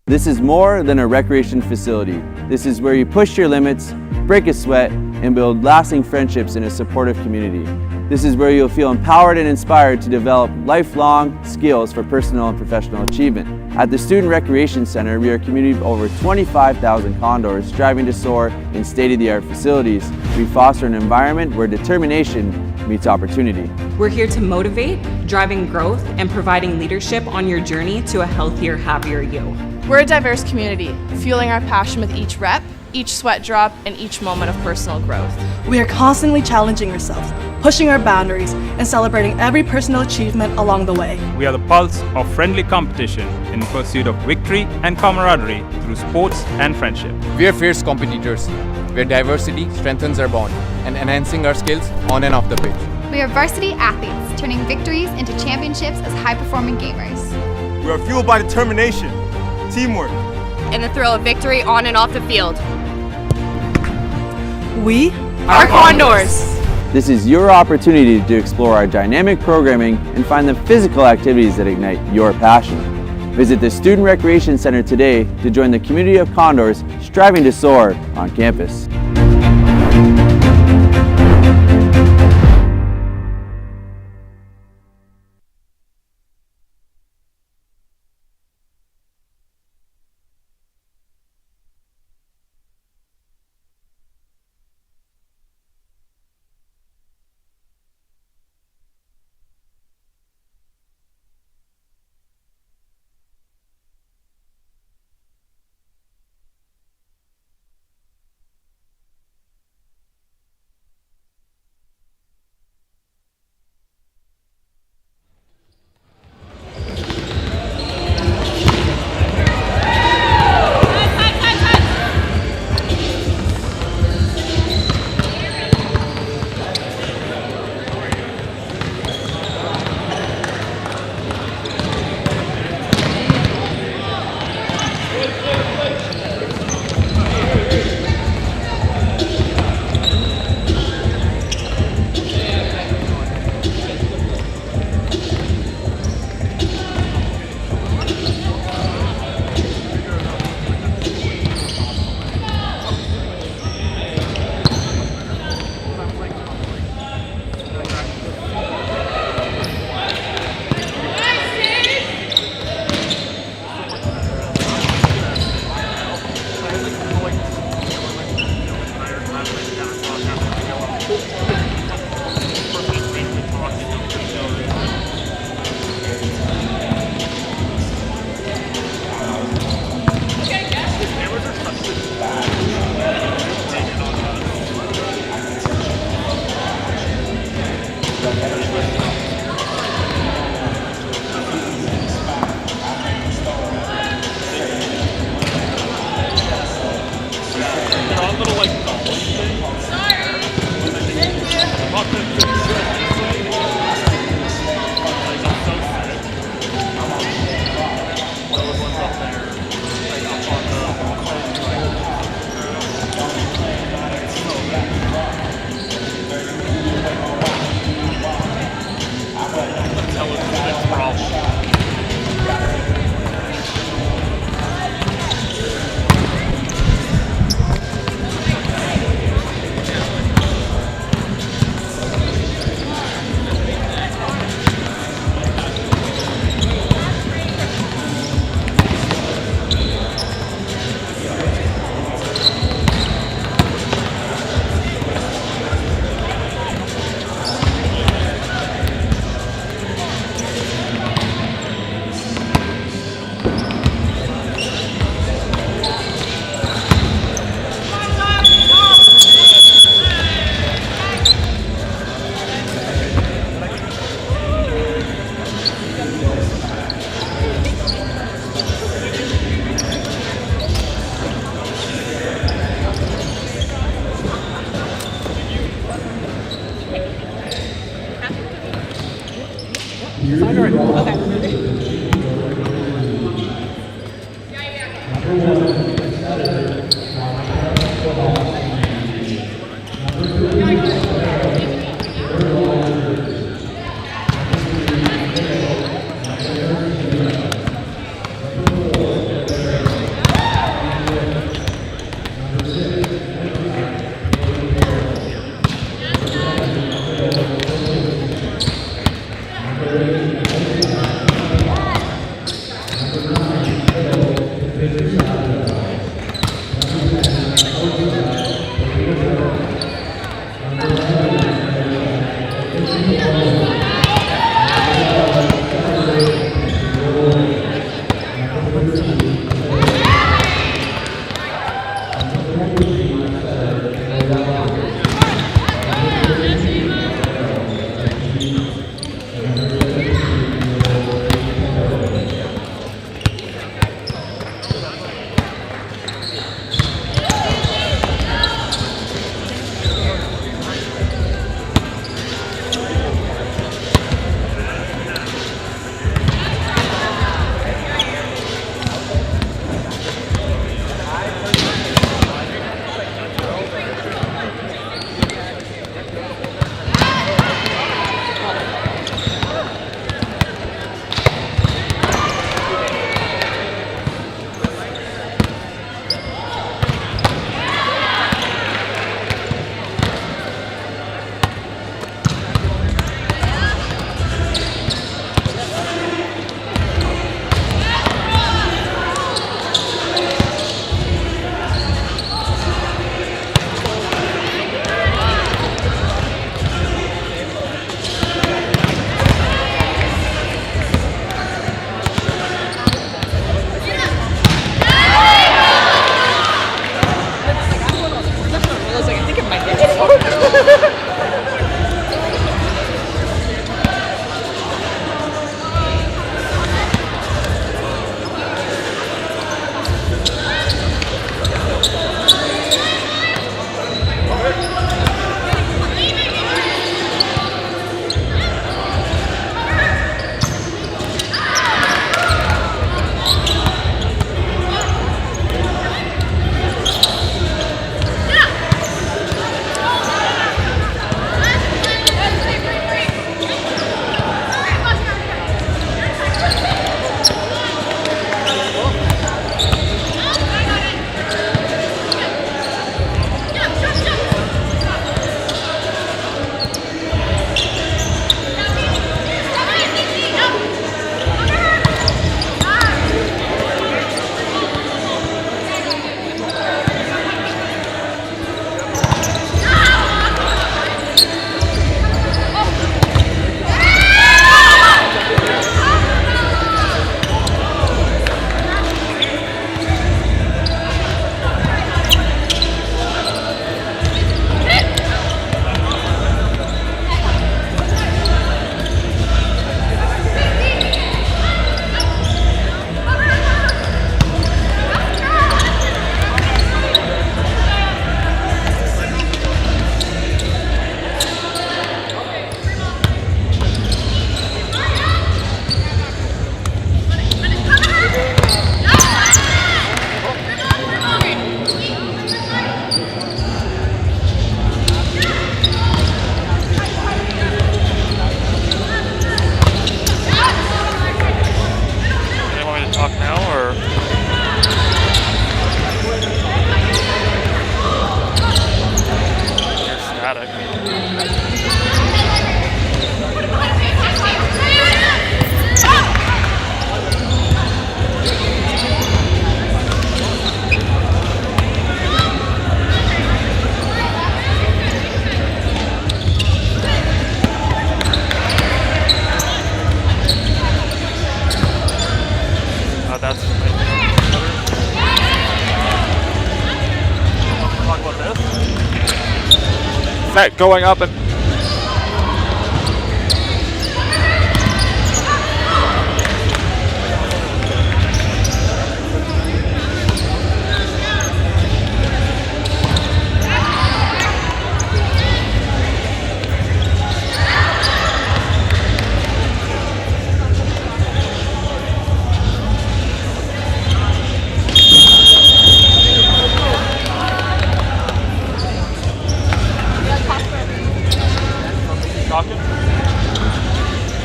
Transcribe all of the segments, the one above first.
This is more than a recreation facility. This is where you push your limits, break a sweat, and build lasting friendships in a supportive community. This is where you'll feel empowered and inspired to develop lifelong skills for personal and professional achievement. At the Student Recreation Center, we are a community of over 25,000 condors striving to soar in state-of-the-art facilities. We foster an environment where determination meets opportunity. We're here to motivate, driving growth, and providing leadership on your journey to a healthier, happier you. We're a diverse community, fueling our passion with each rep, each sweat drop, and each moment of personal growth. We are constantly challenging ourselves, pushing our boundaries, and celebrating every personal achievement along the way. We are the pulse of friendly competition in pursuit of victory and camaraderie through sports and friendship. We are fierce competitors, where diversity strengthens our bond and enhancing our skills on and off the pitch. We are varsity athletes, turning victories into championships as high-performing gamers. We are fueled by determination, teamwork, and the thrill of victory on and off the field. We are Condors! This is your opportunity to explore our dynamic programming and find the physical activities that ignite your passion. Visit the Student Recreation Center today to join the community of Condors striving to soar on campus. Sept going up and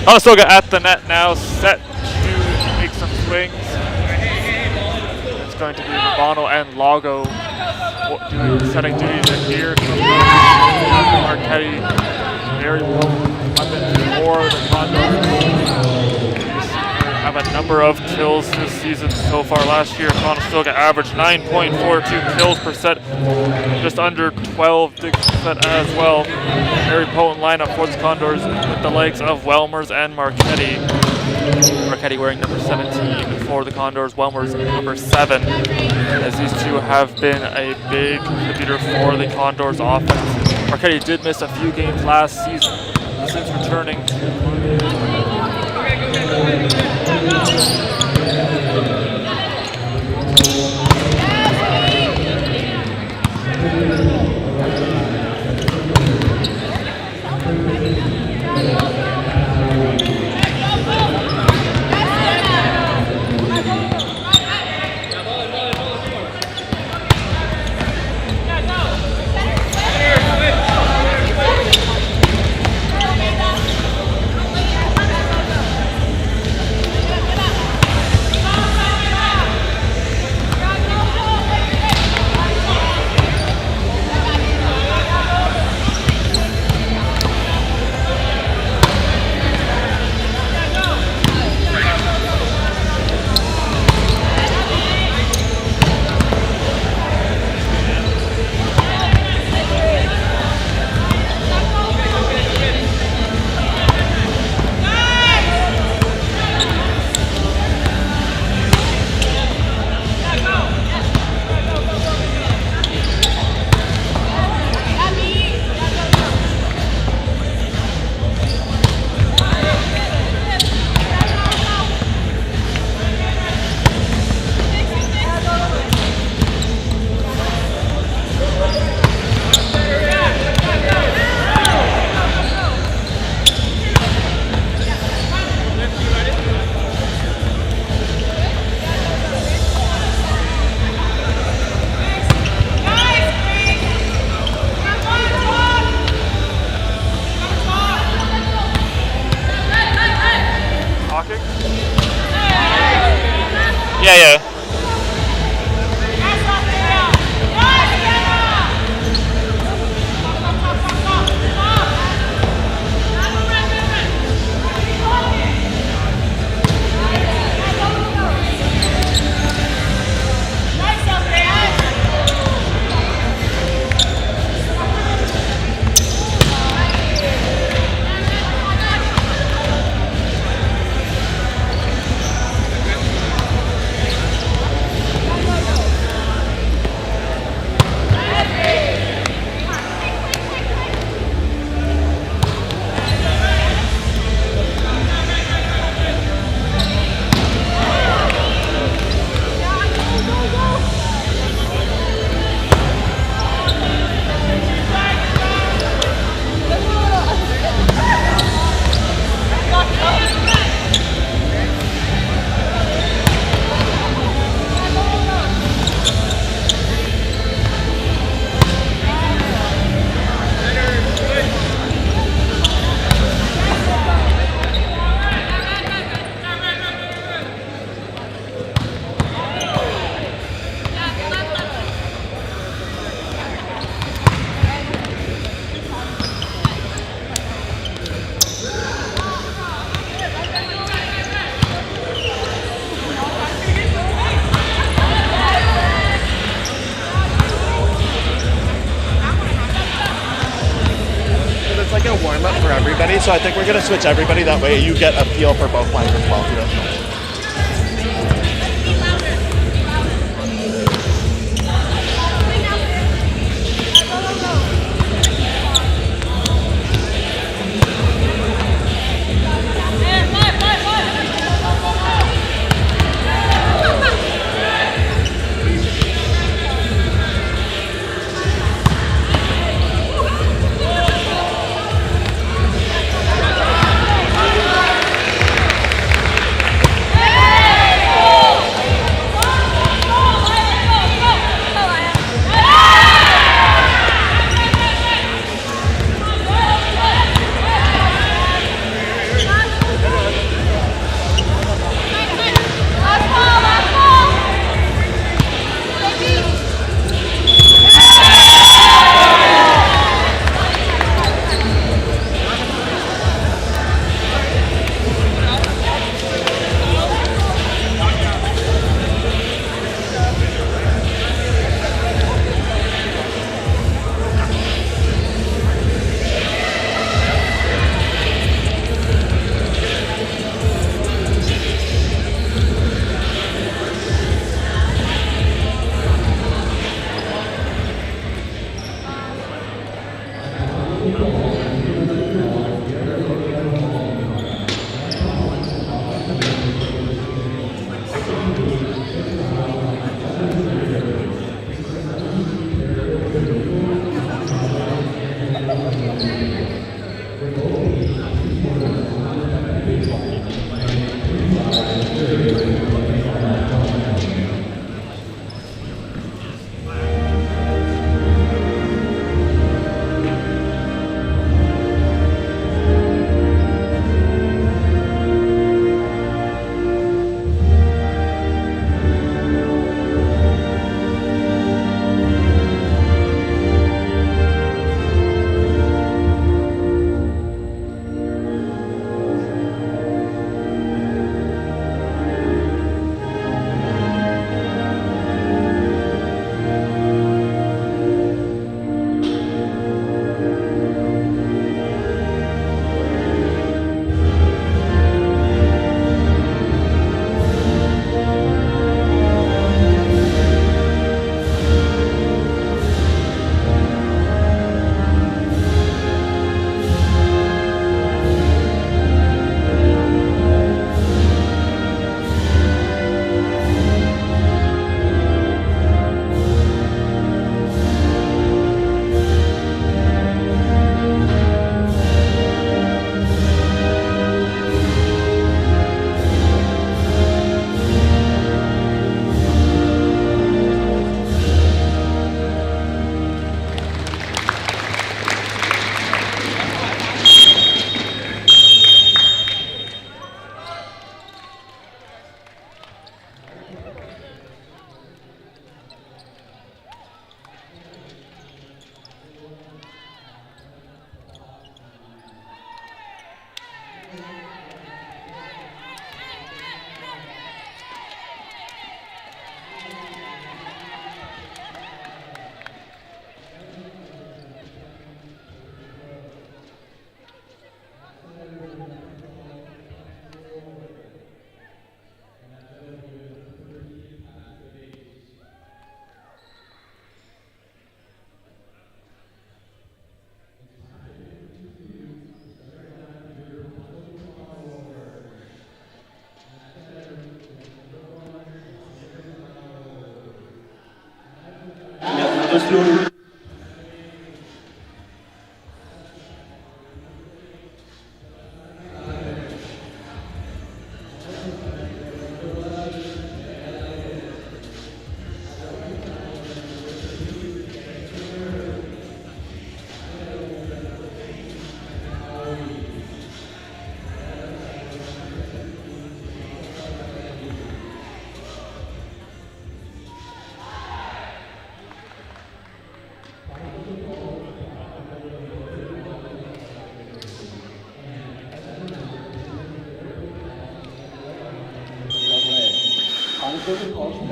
Conestoga at the net now, set to make some swings. It's going to be Rubano and Lago setting duties in here. Marquetti, very potent weapon for the Condors. number of kills this season so far. Last year, Conestoga averaged 9.42 kills per set, just under 12 digs per set as well. Very potent lineup for the Condors with the likes of Welmers and Marchetti. Marchetti wearing number 17 for the Condors, Welmers number 7, as these two have been a big contributor for the Condors offense. Marchetti did miss a few games last season, but since returning, yeah. warm-up for everybody, so I think we're going to switch everybody. That way you get a feel for both lines as well.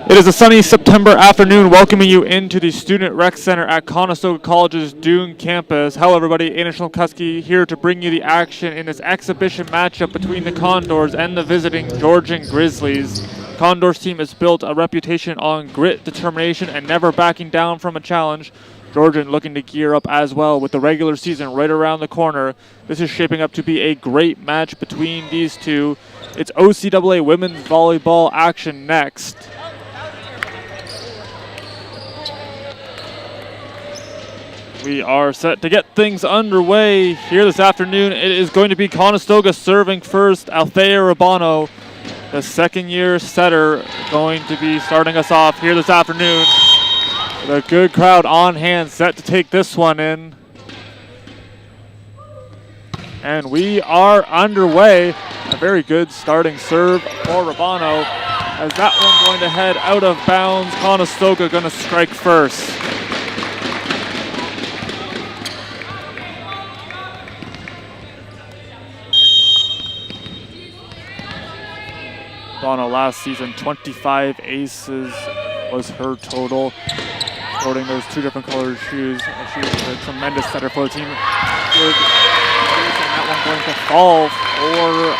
It is a sunny September afternoon welcoming you into the Student Rec Center at Conestoga College's Dune campus. Hello everybody, Aiden Schnelkowski here to bring you the action in this exhibition matchup between the Condors and the visiting Georgian Grizzlies. Condors team has built a reputation on grit, determination, and never backing down from a challenge. Georgian looking to gear up as well with the regular season right around the corner. This is shaping up to be a great match between these two. It's OCAA women's volleyball action next. We are set to get things underway here this afternoon. It is going to be Conestoga serving first. Althea Rabano, the second-year setter, going to be starting us off here this afternoon. With a good crowd on hand, set to take this one in. And we are underway. A very good starting serve for Rabano. As that one going to head out of bounds. Conestoga going to strike first. Rabano last season, 25 aces was her total. Sporting those two different colored shoes. She was a tremendous setter for the team. Good. And that one going to fall for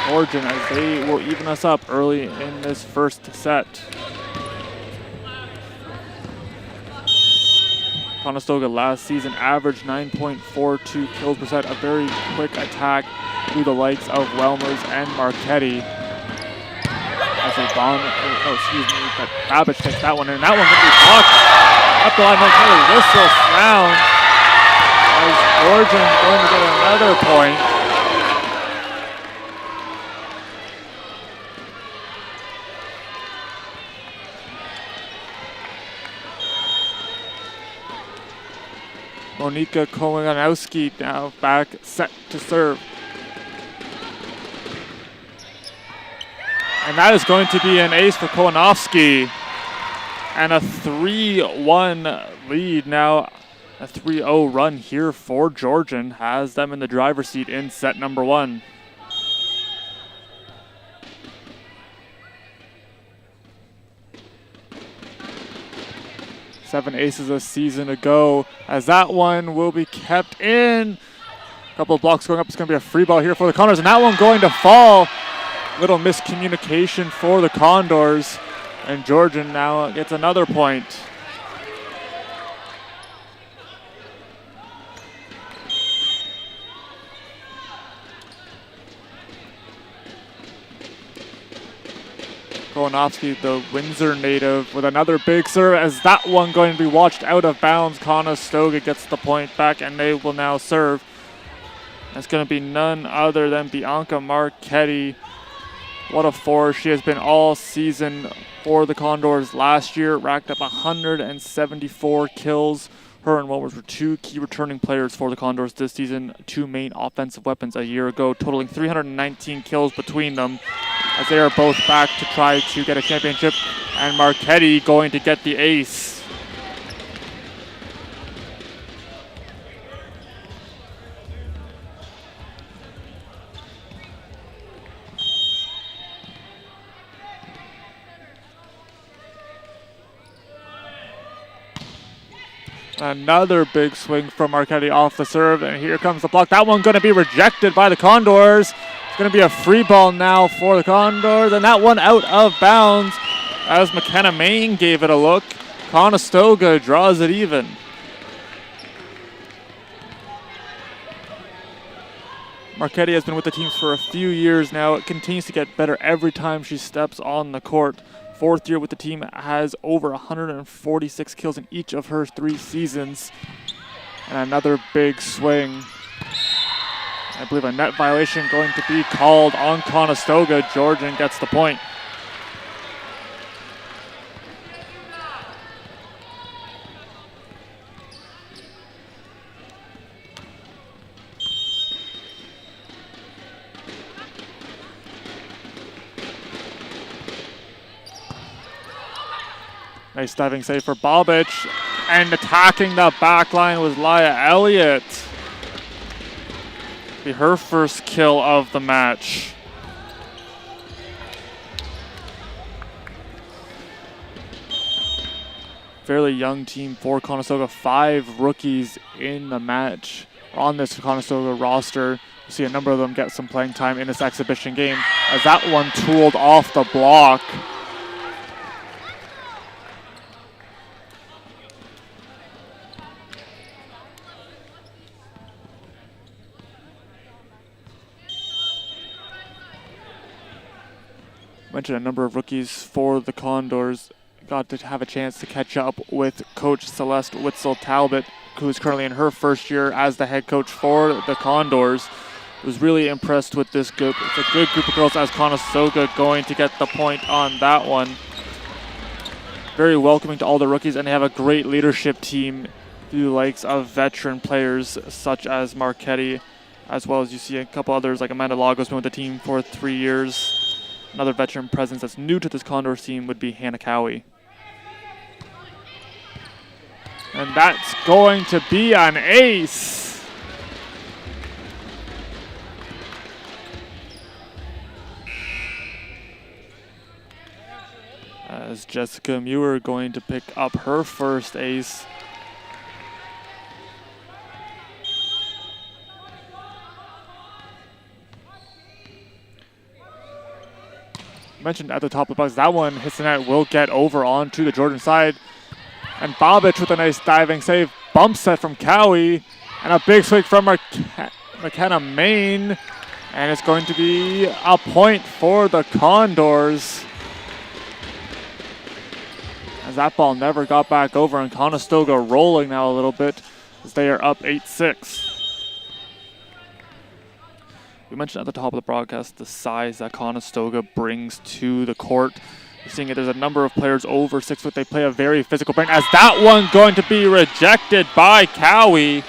Georgian as they will even us up early in this first set. Conestoga last season averaged 9.42 kills per set. A very quick attack through the likes of Welmers and Marchetti. But Babbage takes that one in. That one going to be blocked up the line. Marchetti whistle sound as Georgian going to get another point. Monika Kowanowski now back set to serve. And that is going to be an ace for Kowanowski. And a 3-1 lead now. A 3-0 run here for Georgian has them in the driver's seat in set number one. Seven aces a season ago, as that one will be kept in. A couple of blocks going up. It's going to be a free ball here for the Condors, and that one going to fall. Little miscommunication for the Condors, and Georgian now gets another point. Kowanowski, the Windsor native, with another big serve, as that one going to be watched out of bounds. Conestoga gets the point back, and they will now serve. That's going to be none other than Bianca Marchetti. What a force she has been all season for the Condors. Last year, racked up 174 kills. Her and Welmers were two key returning players for the Condors this season, two main offensive weapons a year ago, totaling 319 kills between them, as they are both back to try to get a championship. And Marchetti going to get the ace. Another big swing from Marchetti off the serve, and here comes the block. That one going to be rejected by the Condors. It's going to be a free ball now for the Condors, and that one out of bounds as McKenna Main gave it a look. Conestoga draws it even. Marchetti has been with the team for a few years now. It continues to get better every time she steps on the court 4th year with the team, has over 146 kills in each of her 3 seasons. And another big swing. I believe a net violation going to be called on Conestoga. Georgian gets the point. Nice diving save for Bobic. And attacking the back line was Laya Elliott. Be her first kill of the match. Fairly young team for Conestoga. 5 rookies in the match on this Conestoga roster. You see a number of them get some playing time in this exhibition game as that one tooled off the block. Mentioned a number of rookies for the Condors. Got to have a chance to catch up with Coach Celeste Witzel-Talbot, who is currently in her first year as the head coach for the Condors. Was really impressed with this group. It's a good group of girls, as Conestoga going to get the point on that one. Very welcoming to all the rookies, and they have a great leadership team through the likes of veteran players such as Marchetti, as well as you see a couple others like Amanda Lagos been with the team for 3 years. Another veteran presence that's new to this Condors team would be Hannah Cowie. And that's going to be an ace. As Jessica Muir going to pick up her first ace. Mentioned at the top of the box, that one hits the net, will get over onto the Georgian side. And Bobic with a nice diving save, bump set from Cowie, and a big swing from McKenna Main. And it's going to be a point for the Condors. As that ball never got back over, and Conestoga rolling now a little bit as they are up 8-6. We mentioned at the top of the broadcast the size that Conestoga brings to the court. You're seeing it, there's a number of players over 6 foot. They play a very physical brand. As that one going to be rejected by Cowie,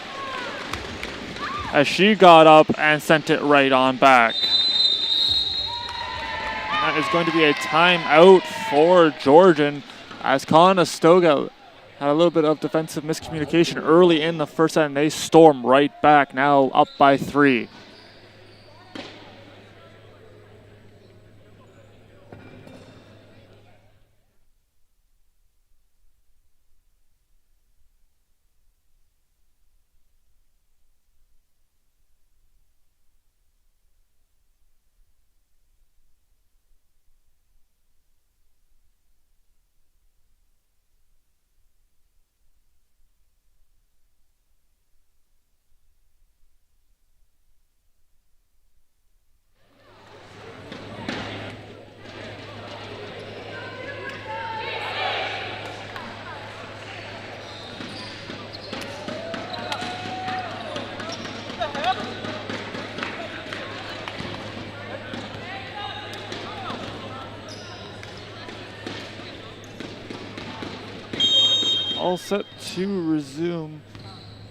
as she got up and sent it right on back. And that is going to be a timeout for Georgian, as Conestoga had a little bit of defensive miscommunication early in the first set, and they storm right back, now up by 3. All set to resume.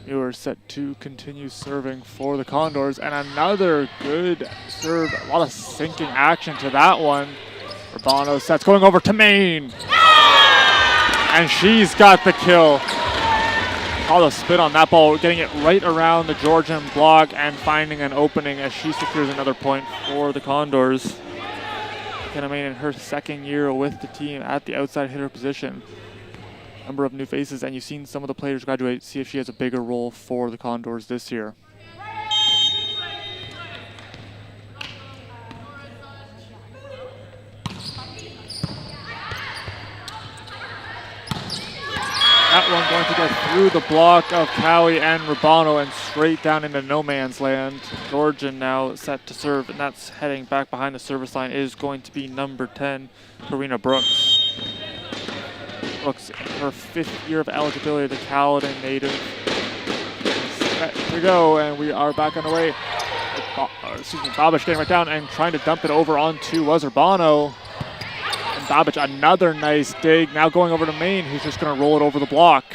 You are set to continue serving for the Condors, and another good serve. A lot of sinking action to that one. Urbano sets going over to Main, and she's got the kill. All the spin on that ball, getting it right around the Georgian block and finding an opening as she secures another point for the Condors. McKenna Main in her 2nd year with the team at the outside hitter position. Number of new faces, and you've seen some of the players graduate. See if she has a bigger role for the Condors this year. That one going to get through the block of Cowie and Rubano and straight down into no man's land. Georgian now set to serve, and that's heading back behind the service line is going to be number 10, Karina Brooks. Brooks in her 5th year of eligibility, the Caledon native. Set to go, and we are back on the way. Babic getting right down and trying to dump it over onto Urbano. And Babic, another nice dig. Now going over to Maine, who's just going to roll it over the block.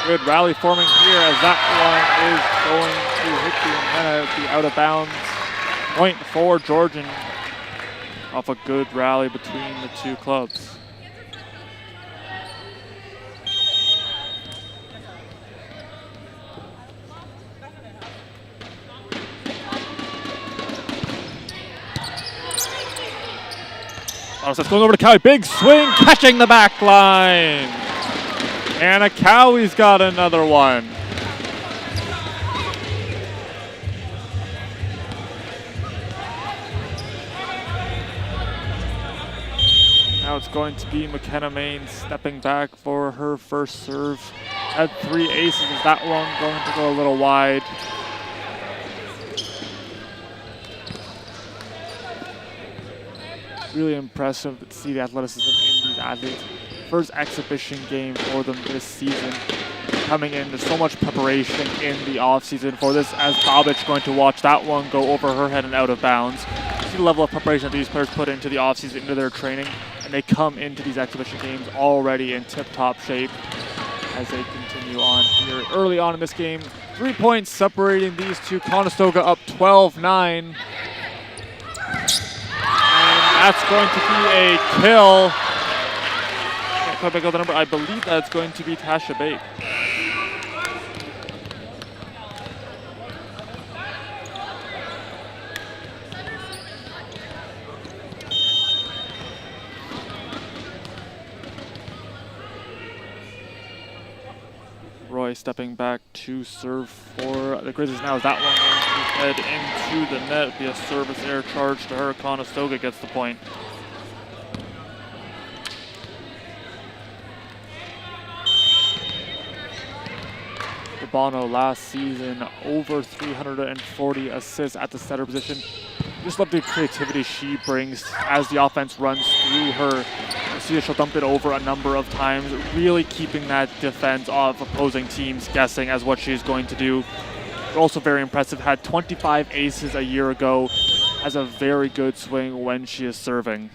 Good rally forming here as that one is going to hit the antenna, be out of bounds. Point for Georgian off a good rally between the two clubs. It's going over to Cowie. Big swing, catching the back line. And Cowie's got another one. Now it's going to be McKenna Main stepping back for her first serve. Had 3 aces. Is that one going to go a little wide? Really impressive to see the athleticism in these athletes. First exhibition game for them this season. Coming in, there's so much preparation in the offseason for this, as Babic going to watch that one go over her head and out of bounds. See the level of preparation that these players put into the offseason, into their training, and they come into these exhibition games already in tip-top shape as they continue on here. Early on in this game, 3 points separating these two. Conestoga up 12-9. That's going to be a kill. Can't quite make out the number. I believe that's going to be Tasha Bate. Roy stepping back to serve for the Grizzlies now. Is that one going to be fed into the net? It'll be a service error charge to her. Conestoga gets the point. Urbano last season over 340 assists at the setter position. Just love the creativity she brings as the offense runs through her. You see that she'll dump it over a number of times, really keeping that defense of opposing teams guessing as what she's going to do. Also very impressive, had 25 aces a year ago, has a very good swing when she is serving.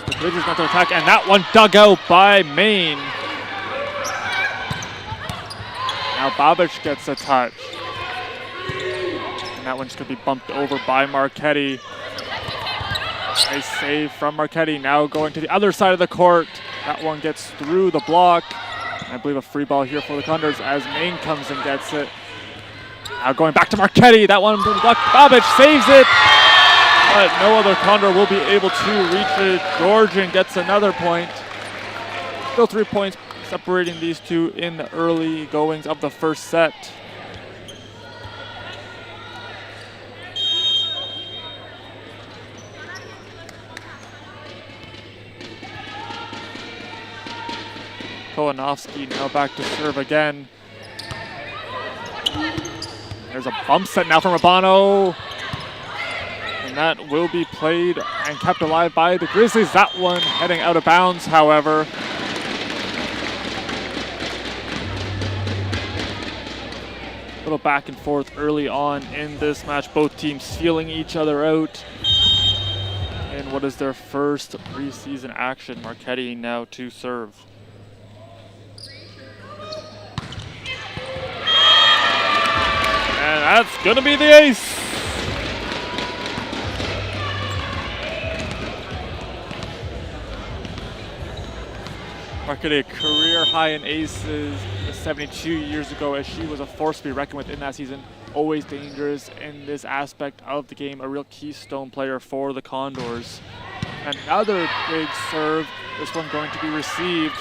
The Grizzlies not to attack, and that one dug out by Maine. Now Babic gets a touch. And that one's going to be bumped over by Marchetti. Nice save from Marchetti. Now going to the other side of the court. That one gets through the block. And I believe a free ball here for the Condors as Maine comes and gets it. Now going back to Marchetti. That one through the block. Babic saves it. But no other Condor will be able to reach it. Georgian gets another point. Still 3 points separating these two in the early goings of the first set. Kolanowski now back to serve again. There's a bump set now from Urbano. And that will be played and kept alive by the Grizzlies. That one heading out of bounds, however. A little back and forth early on in this match. Both teams feeling each other out. And what is their first preseason action? Marchetti now to serve. And that's going to be the ace. Marchetti, a career high in aces 72 years ago, as she was a force to be reckoned with in that season. Always dangerous in this aspect of the game, a real keystone player for the Condors. Another big serve, this one going to be received.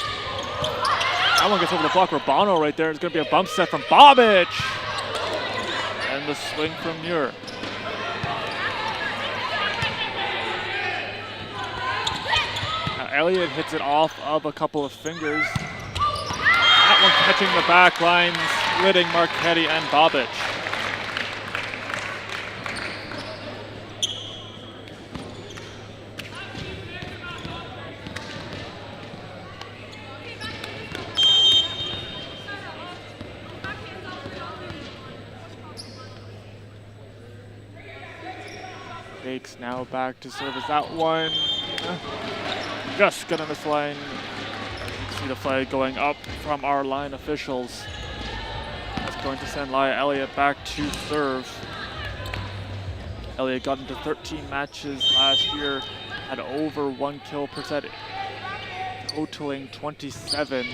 That one gets over the block. Urbano right there. It's going to be a bump set from Babic. And the swing from Muir. Elliott hits it off of a couple of fingers. That one catching the back line, splitting Marchetti and Babic. fakes, now back to service that one. Just gonna miss line. See the flag going up from our line officials. That's going to send Laya Elliott back to serve. Elliott got into 13 matches last year, had over 1 kill per set, totaling 27.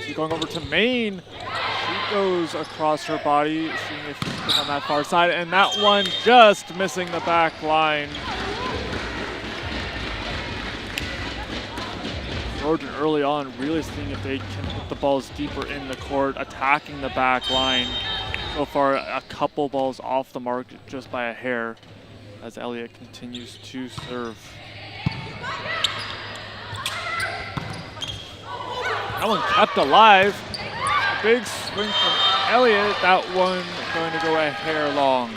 She's going over to main. She goes across her body, seeing if she can get on that far side, and that one just missing the back line. Georgian early on really seeing if they can put the balls deeper in the court, attacking the back line. So far, a couple balls off the mark just by a hair as Elliott continues to serve. That one kept alive. A big swing from Elliott. That one going to go a hair long.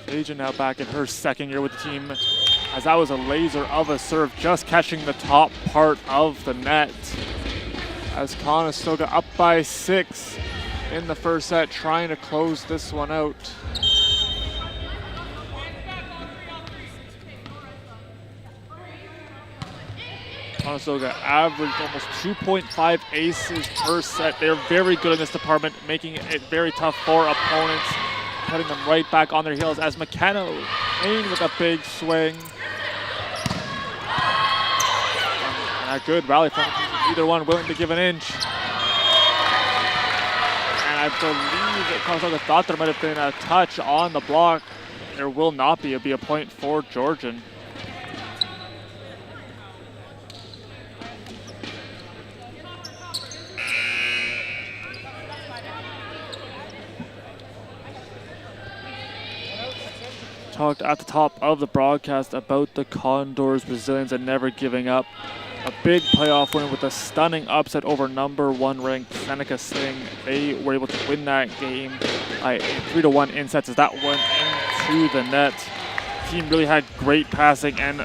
Agent now back in her second year with the team, as that was a laser of a serve, just catching the top part of the net. As Conestoga up by 6 in the first set, trying to close this one out. Conestoga averaged almost 2.5 aces per set. They're very good in this department, making it very tough for opponents, putting them right back on their heels as McKenna in with a big swing. And a good rally from either one, willing to give an inch. And I believe that Conestoga thought there might have been a touch on the block. There will not be. It'll be a point for Georgian. Talked at the top of the broadcast about the Condors, Brazilians, and never giving up. A big playoff win with a stunning upset over #1 ranked Seneca Sting. They were able to win that game by 3-1 in sets as that went into the net. The team really had great passing and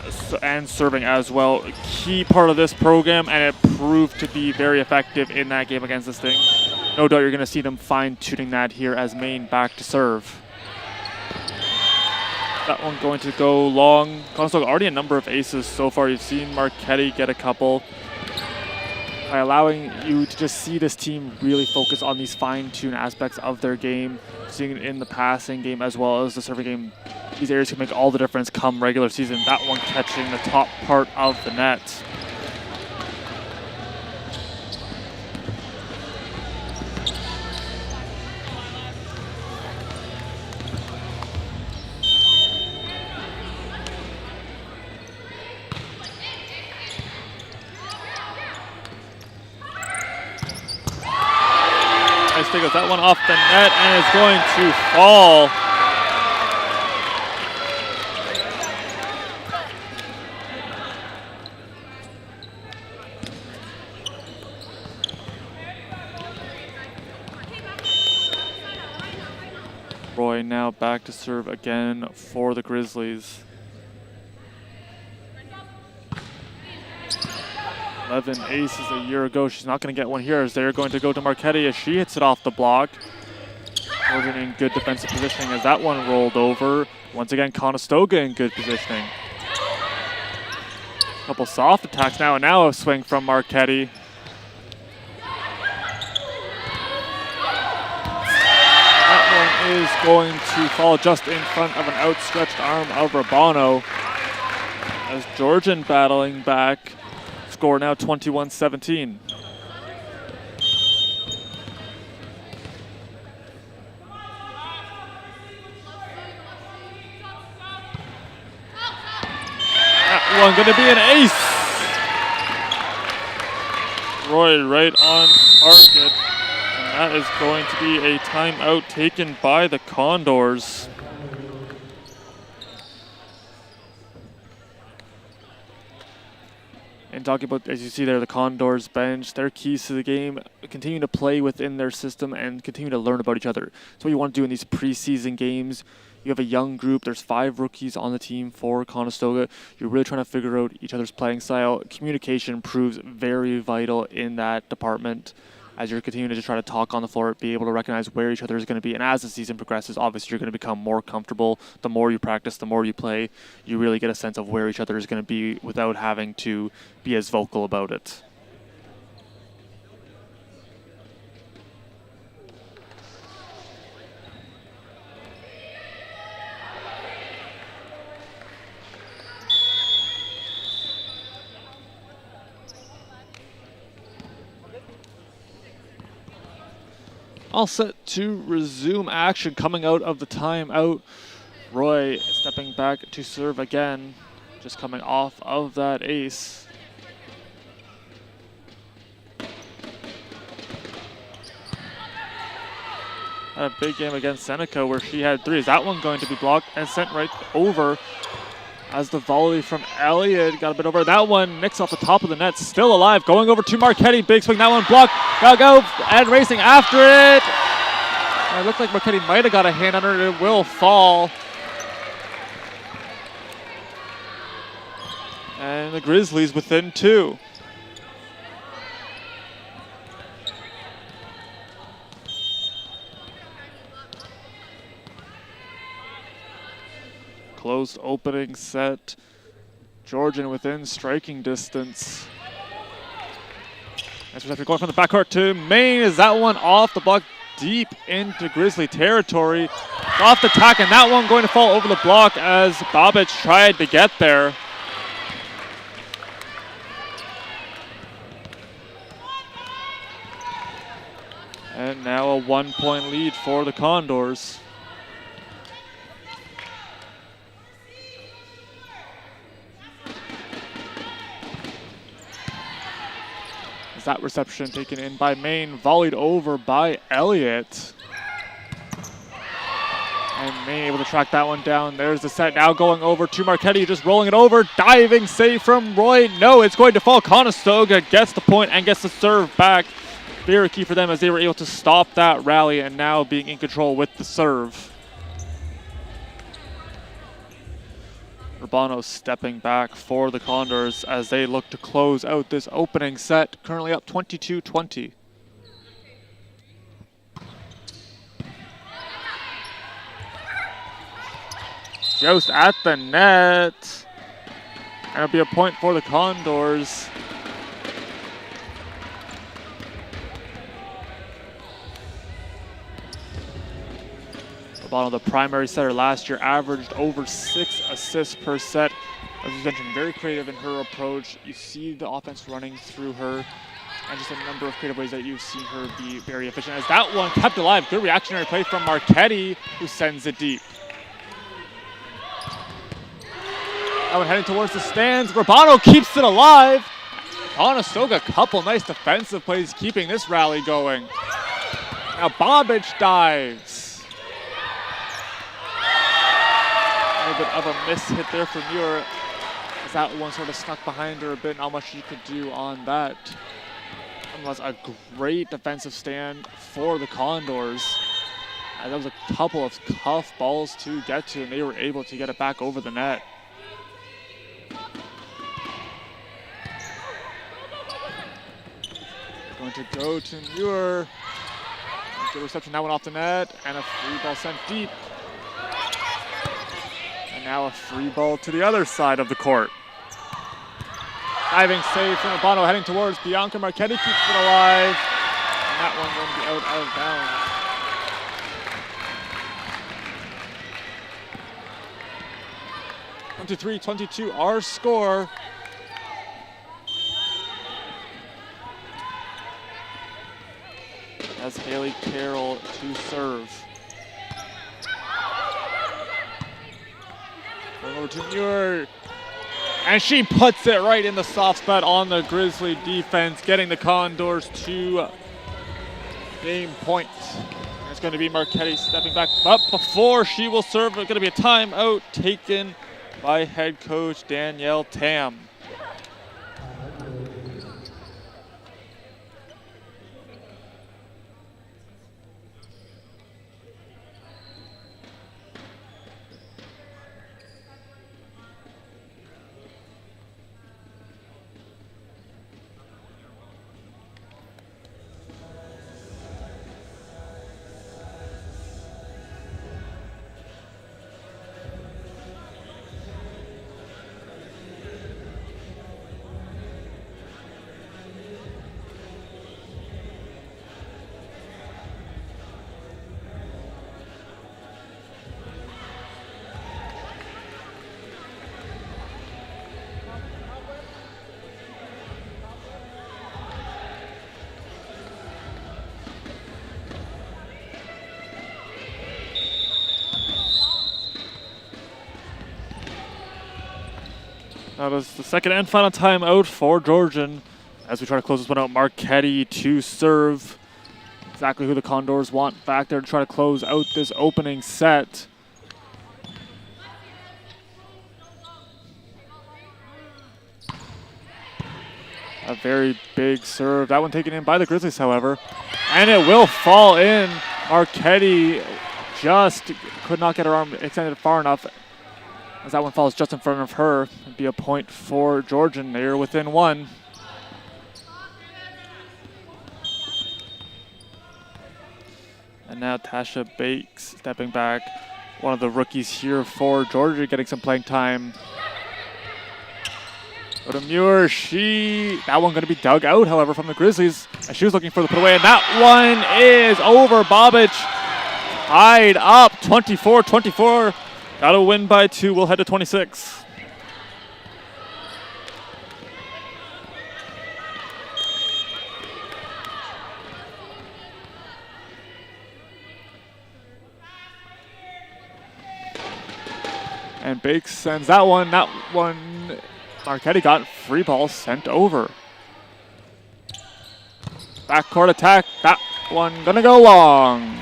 serving as well. A key part of this program, and it proved to be very effective in that game against the Sting. No doubt you're going to see them fine-tuning that here as Maine back to serve. That one going to go long. Conestoga already a number of aces so far. You've seen Marchetti get a couple. By allowing you to just see this team really focus on these fine-tuned aspects of their game, seeing it in the passing game as well as the serving game, these areas can make all the difference come regular season. That one catching the top part of the net. Gets that one off the net and is going to fall. Roy now back to serve again for the Grizzlies. 11 aces a year ago. She's not going to get one here as they're going to go to Marchetti as she hits it off the block. Georgian in good defensive positioning as that one rolled over. Once again, Conestoga in good positioning. Couple soft attacks now, and now a swing from Marchetti. That one is going to fall just in front of an outstretched arm of Rabano as Georgian battling back. Score now 21-17. That one going to be an ace. Roy right on target. And that is going to be a timeout taken by the Condors. And talking about, as you see there, the Condors bench, their keys to the game, continue to play within their system and continue to learn about each other. That's what you want to do in these preseason games. You have a young group. There's 5 rookies on the team for Conestoga. You're really trying to figure out each other's playing style. Communication proves very vital in that department as you're continuing to just try to talk on the floor, be able to recognize where each other is going to be. And as the season progresses, obviously you're going to become more comfortable. The more you practice, the more you play, you really get a sense of where each other is going to be without having to be as vocal about it. All set to resume action coming out of the timeout. Roy stepping back to serve again, just coming off of that ace. Had a big game against Seneca where she had 3. Is that one going to be blocked and sent right over as the volley from Elliott got a bit over. That one nicks off the top of the net, still alive, going over to Marchetti, big swing, that one blocked, gotta go, and racing after it. It looked like Marchetti might have got a hand under it, it will fall. And the Grizzlies within 2. Closed opening set. Georgian within striking distance. Nice reception going from the backcourt to Maine. Is that one off the block deep into Grizzly territory? Off the tack, and that one going to fall over the block as Babic tried to get there. And now a 1-point lead for the Condors. That reception taken in by Maine, volleyed over by Elliott. And Maine able to track that one down. There's the set now going over to Marchetti, just rolling it over. Diving save from Roy. No, it's going to fall. Conestoga gets the point and gets the serve back. Very key for them as they were able to stop that rally and now being in control with the serve. Urbano stepping back for the Condors as they look to close out this opening set, currently up 22-20. Just at the net. And it'll be a point for the Condors. Urbano, the primary setter last year, averaged over 6 assists per set. As you mentioned, very creative in her approach. You see the offense running through her, and just a number of creative ways that you've seen her be very efficient. As that one kept alive, good reactionary play from Marchetti, who sends it deep. That one heading towards the stands. Urbano keeps it alive. Conestoga, a couple nice defensive plays keeping this rally going. Now Babic dives. A little bit of a miss hit there from Muir, as that one sort of snuck behind her a bit. Not much she could do on that. It was a great defensive stand for the Condors. That was a couple of tough balls to get to, and they were able to get it back over the net. They're going to go to Muir. Good reception, that one off the net, and a free ball sent deep. Now a free ball to the other side of the court. Diving save from Urbano heading towards Bianca. Marchetti keeps it alive. And that one going to be out of bounds. 23-22 our score. As Haley Carroll to serve. Going over to Muir, and she puts it right in the soft spot on the Grizzly defense, getting the Condors to game point. And it's going to be Marchetti stepping back up before she will serve. It's going to be a timeout taken by head coach Danielle Tam. That is the second and final timeout for Georgian. As we try to close this one out, Marchetti to serve. Exactly who the Condors want back there to try to close out this opening set. A very big serve. That one taken in by the Grizzlies, however. And it will fall in. Marchetti just could not get her arm extended far enough. As that one falls just in front of her. It'd be a point for Georgian. They're within one. And now Tasha Bakes stepping back. One of the rookies here for Georgia getting some playing time. Go to Muir. That one going to be dug out, however, from the Grizzlies. And she was looking for the put away. And that one is over. Bobic tied up 24-24. Got to win by 2. We'll head to 26. And Bakes sends that one. That one, Marchetti got free ball sent over. Backcourt attack. That one gonna go long.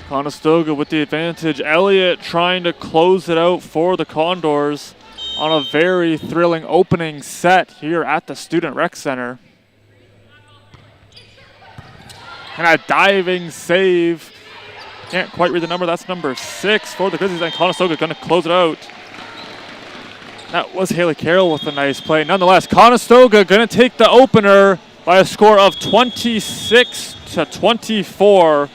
Conestoga with the advantage. Elliott trying to close it out for the Condors on a very thrilling opening set here at the Student Rec Center. And a diving save. Can't quite read the number. That's number 6 for the Grizzlies, and Conestoga going to close it out. That was Haley Carroll with a nice play. Nonetheless, Conestoga going to take the opener by a score of 26-24.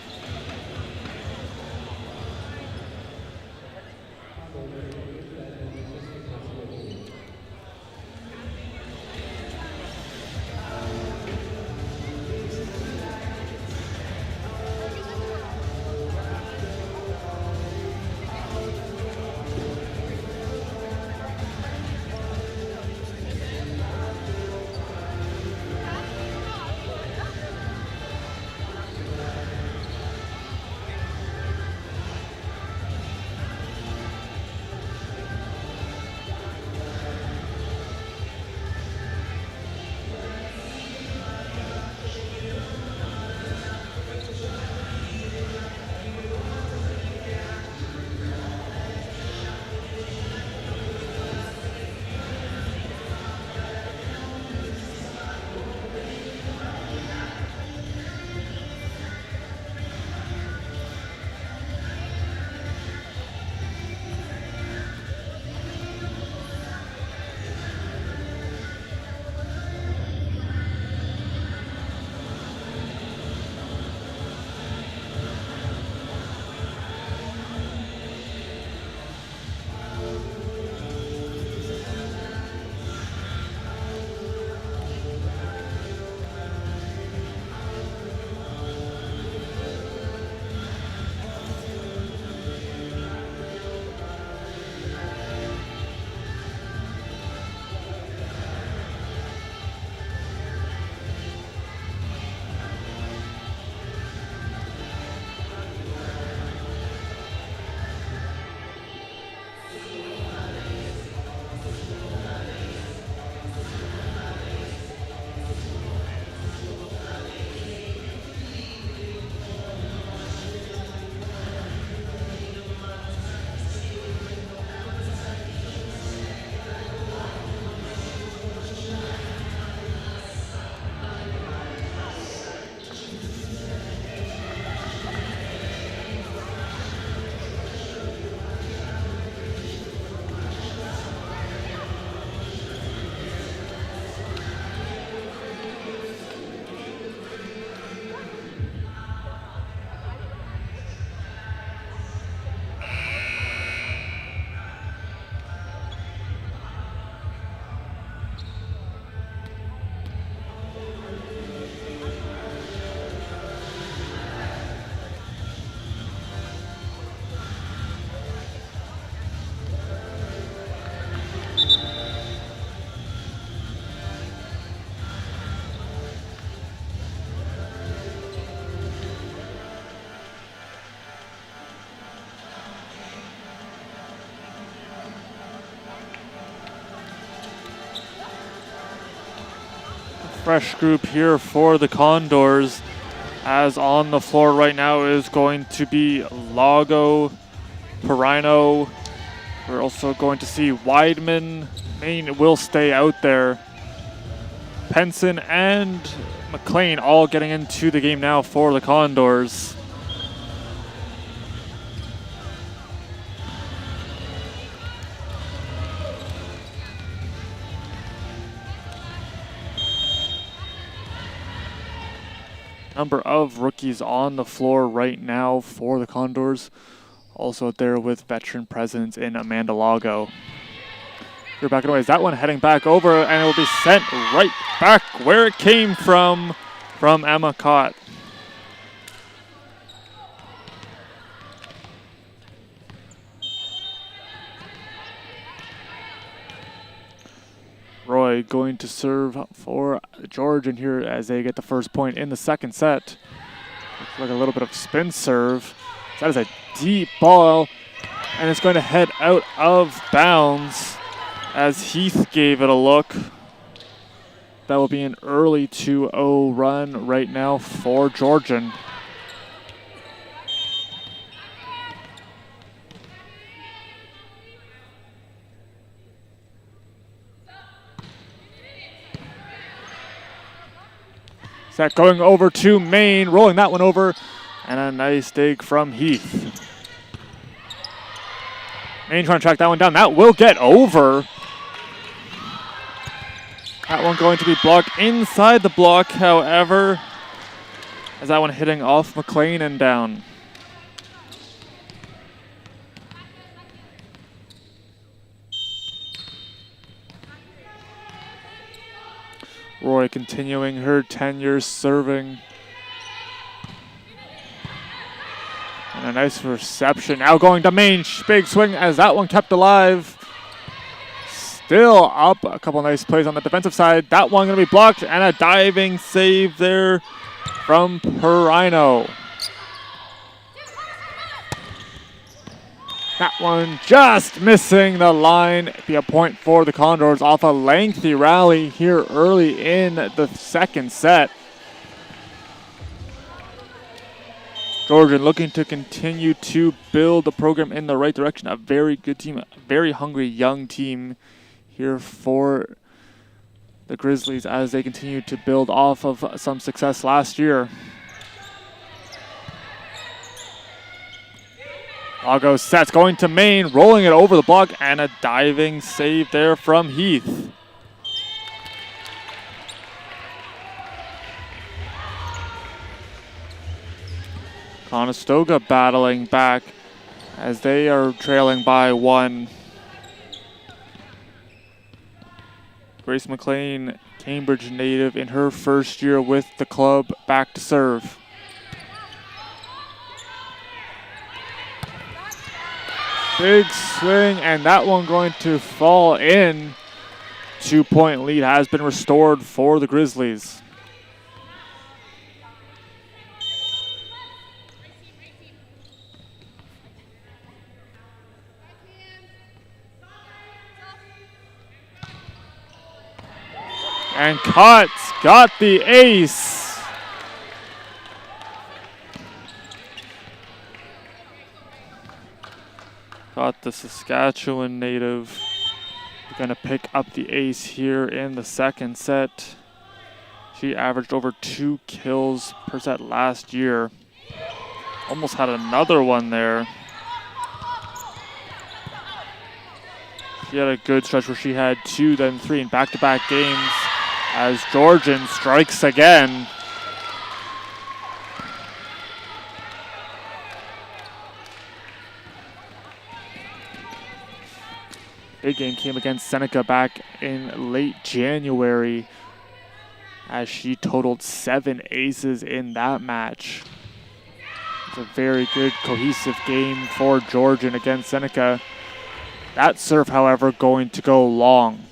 fresh group here for the Condors, as on the floor right now is going to be Lago, Perino. We're also going to see Weidman. Main will stay out there. Penson and McLean all getting into the game now for the Condors. Number of rookies on the floor right now for the Condors. Also there with veteran presence in Amanda Lago. You're back away. Is that one heading back over, and it will be sent right back where it came from Emma Cott. Roy going to serve for Georgian here as they get the first point in the second set. Looks like a little bit of spin serve. That is a deep ball, and it's going to head out of bounds as Heath gave it a look. That will be an early 2-0 run right now for Georgian. Set going over to Main, rolling that one over, and a nice dig from Heath. Main trying to track that one down. That will get over. That one going to be blocked inside the block, however, as that one hitting off McLean and down. Roy continuing her tenure serving. And a nice reception. Now going to Main. Big swing as that one kept alive. Still up. A couple nice plays on the defensive side. That one going to be blocked. And a diving save there from Perino. That one just missing the line. Be a point for the Condors off a lengthy rally here early in the second set. Georgian looking to continue to build the program in the right direction. A very good team, a very hungry young team here for the Grizzlies as they continue to build off of some success last year. Lago sets going to Main, rolling it over the block, and a diving save there from Heath. Conestoga battling back as they are trailing by one. Grace McLean, Cambridge native in her first year with the club, back to serve. Big swing, and that one going to fall in. 2-point lead has been restored for the Grizzlies. And Cott's got the ace. Got the Saskatchewan native. Going to pick up the ace here in the second set. She averaged over 2 kills per set last year. Almost had another one there. She had a good stretch where she had 2, then 3 in back-to-back games as Georgian strikes again. Big game came against Seneca back in late January as she totaled 7 aces in that match. It's a very good cohesive game for Georgian against Seneca. That serve, however, going to go long.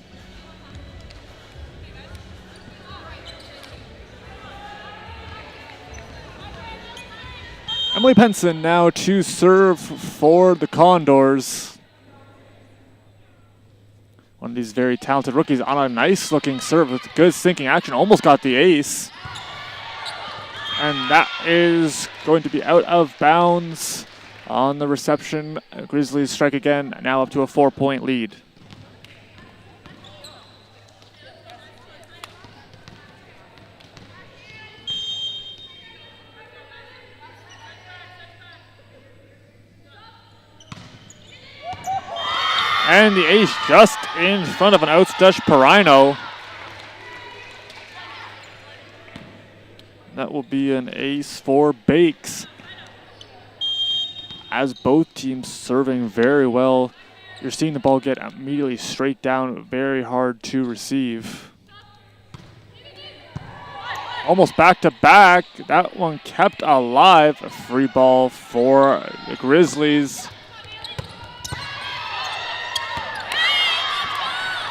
Emily Penson now to serve for the Condors. One of these very talented rookies on a nice looking serve with good sinking action. Almost got the ace. And that is going to be out of bounds on the reception. Grizzlies strike again, now up to a 4-point lead. And the ace just in front of an outstretched Perino. That will be an ace for Bakes. As both teams serving very well, you're seeing the ball get immediately straight down, very hard to receive. Almost back to back. That one kept alive. A free ball for the Grizzlies.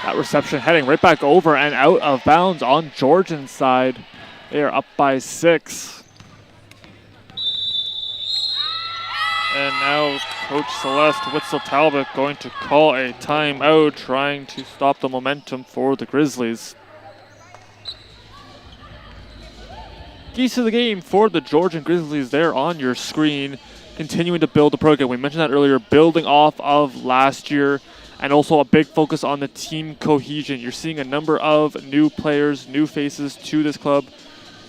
That reception heading right back over and out of bounds on Georgian's side. They are up by 6. And now Coach Celeste Witzel-Talbot going to call a timeout, trying to stop the momentum for the Grizzlies. Keys to the game for the Georgian Grizzlies there on your screen, continuing to build the program. We mentioned that earlier, building off of last year, and also a big focus on the team cohesion. You're seeing a number of new players, new faces to this club.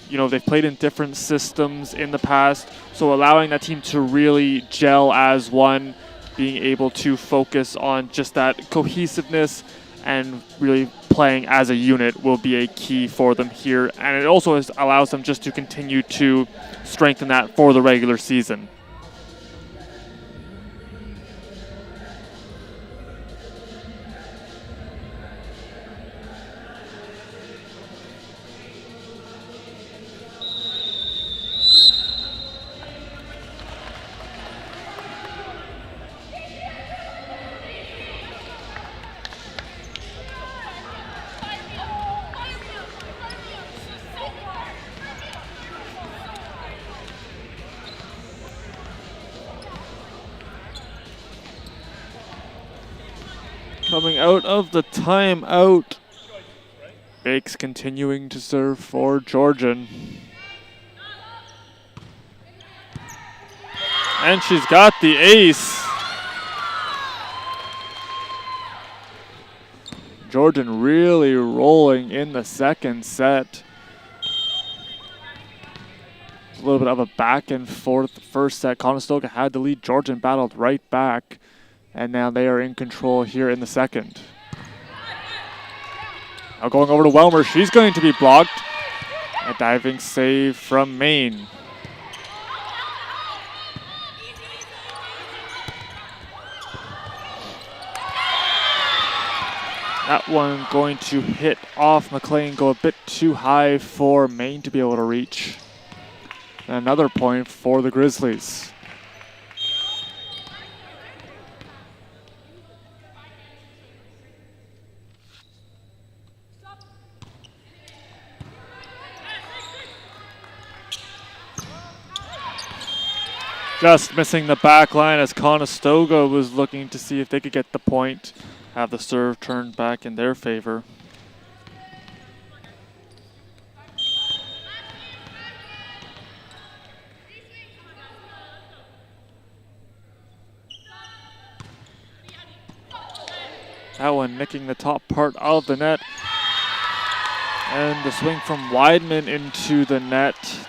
You know, they've played in different systems in the past, so allowing that team to really gel as one, being able to focus on just that cohesiveness and really playing as a unit will be a key for them here. And it also allows them just to continue to strengthen that for the regular season. Coming out of the timeout, Bakes continuing to serve for Georgian. And she's got the ace. Georgian really rolling in the second set. A little bit of a back and forth first set. Conestoga had the lead. Georgian battled right back. And now they are in control here in the second. Now going over to Welmer. She's going to be blocked. A diving save from Maine. That one going to hit off McLean, go a bit too high for Maine to be able to reach. And another point for the Grizzlies. Just missing the back line as Conestoga was looking to see if they could get the point, have the serve turned back in their favor. That one nicking the top part of the net. And the swing from Weidman into the net.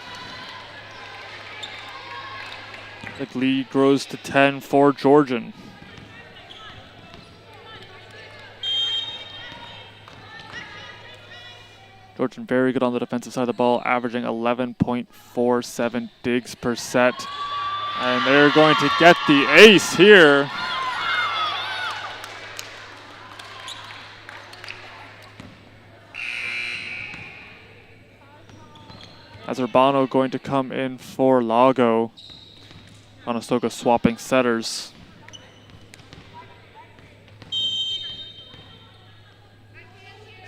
The lead grows to 10 for Georgian. Georgian very good on the defensive side of the ball, averaging 11.47 digs per set. And they're going to get the ace here. As Urbano going to come in for Lago. Conestoga swapping setters.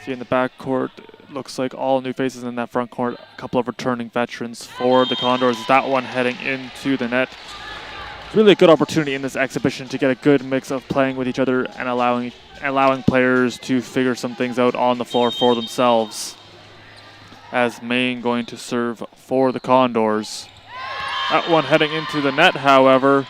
See in the backcourt, looks like all new faces in that front court. A couple of returning veterans for the Condors. That one heading into the net. really a good opportunity in this exhibition to get a good mix of playing with each other and allowing players to figure some things out on the floor for themselves. As Maine going to serve for the Condors. That one heading into the net, however.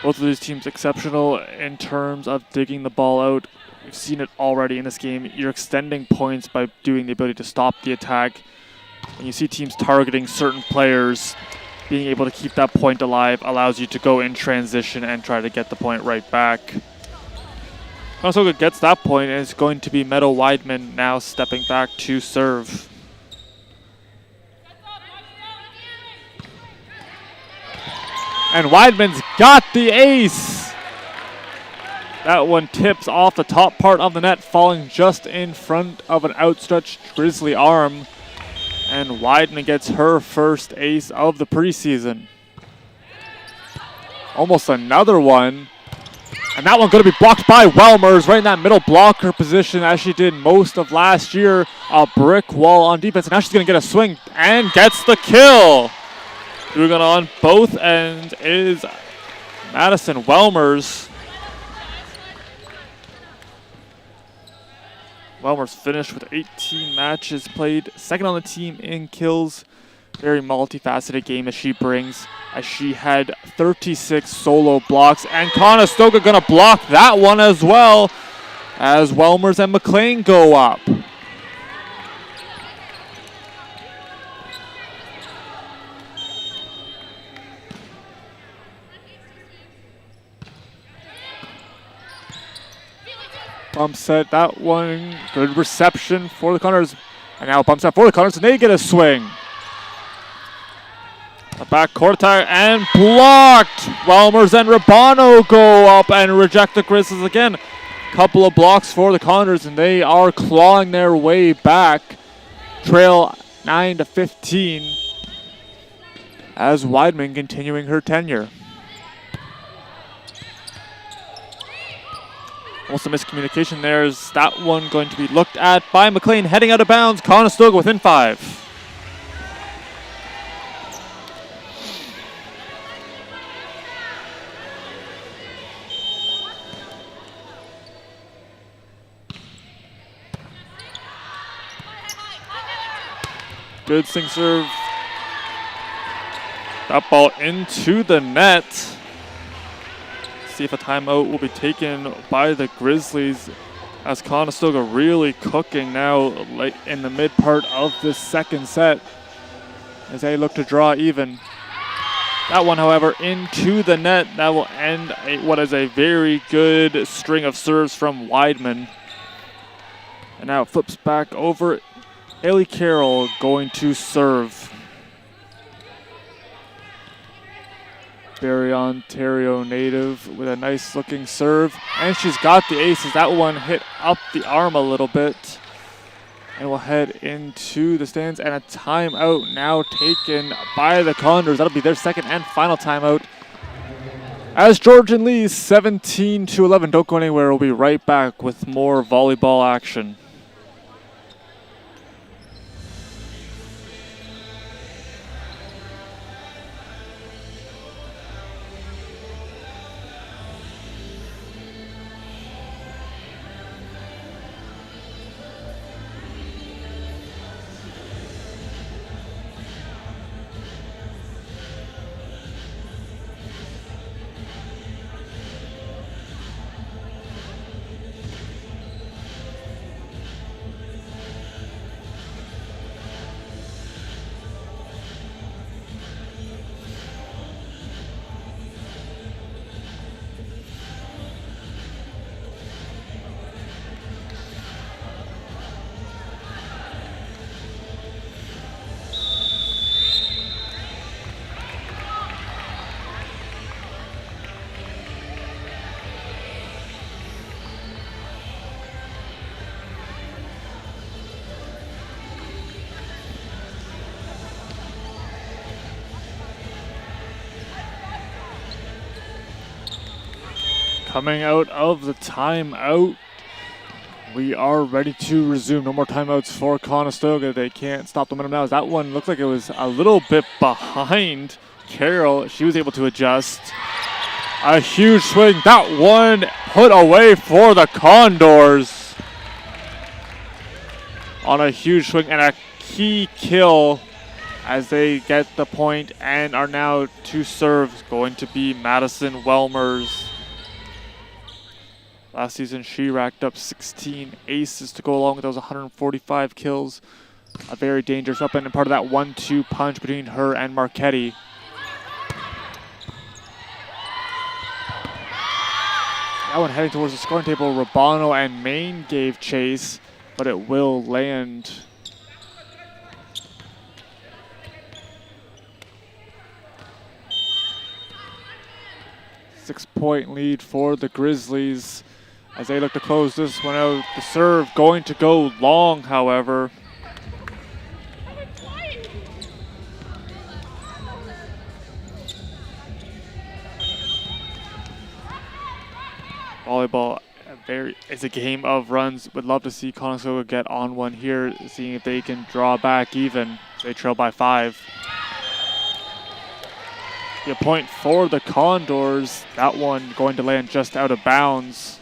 Both of these teams exceptional in terms of digging the ball out. We've seen it already in this game. You're extending points by doing the ability to stop the attack. When you see teams targeting certain players, being able to keep that point alive allows you to go in transition and try to get the point right back. Conestoga gets that point, and it's going to be Meadow Weidman now stepping back to serve. And Weidman's got the ace. That one tips off the top part of the net, falling just in front of an outstretched Grizzly arm. And Weidman gets her first ace of the preseason. Almost another one. And that one going to be blocked by Welmers right in that middle blocker position as she did most of last year. A brick wall on defense. And now she's going to get a swing and gets the kill. Doing it on both ends is Madison Welmers. Welmers finished with 18 matches played, second on the team in kills. Very multifaceted game as she brings, as she had 36 solo blocks, and Conestoga gonna block that one as well as Welmers and McLean go up. Bump set, that one, good reception for the Condors. And now bump set for the Condors, and they get a swing. A back court attack and blocked. Welmers and Rabano go up and reject the Grizzlies again. Couple of blocks for the Condors, and they are clawing their way back. Trail 9-15 as Weidman continuing her tenure. Also miscommunication there. Is that one going to be looked at by McLean, heading out of bounds. Conestoga within 5. Good sing serve. That ball into the net. See if a timeout will be taken by the Grizzlies, as Conestoga really cooking now late in the mid part of this second set as they look to draw even. That one, however, into the net. That will end what is a very good string of serves from Weidman. And now it flips back over. Haley Carroll going to serve. Barrie, Ontario native with a nice looking serve. And she's got the aces. That one hit up the arm a little bit. And will head into the stands. And a timeout now taken by the Condors. That'll be their second and final timeout. As Georgian leads 17-11. Don't go anywhere. We'll be right back with more volleyball action. Coming out of the timeout We are ready to resume. No more timeouts for Conestoga. They can't stop the momentum now. That one looked like it was a little bit behind Carroll. She was able to adjust. A huge swing. That one put away for the Condors. On a huge swing and a key kill as they get the point and are now to serve. Going to be Madison Welmers. Last season, she racked up 16 aces to go along with those 145 kills. A very dangerous weapon and part of that 1-2 punch between her and Marchetti. That one heading towards the scoring table. Rabano and Maine gave chase, but it will land. Six-point lead for the Grizzlies as they look to close this one out. The serve going to go long, however. Volleyball is a game of runs. Would love to see Conestoga get on one here, seeing if they can draw back even. They trail by 5. The point for the Condors. That one going to land just out of bounds.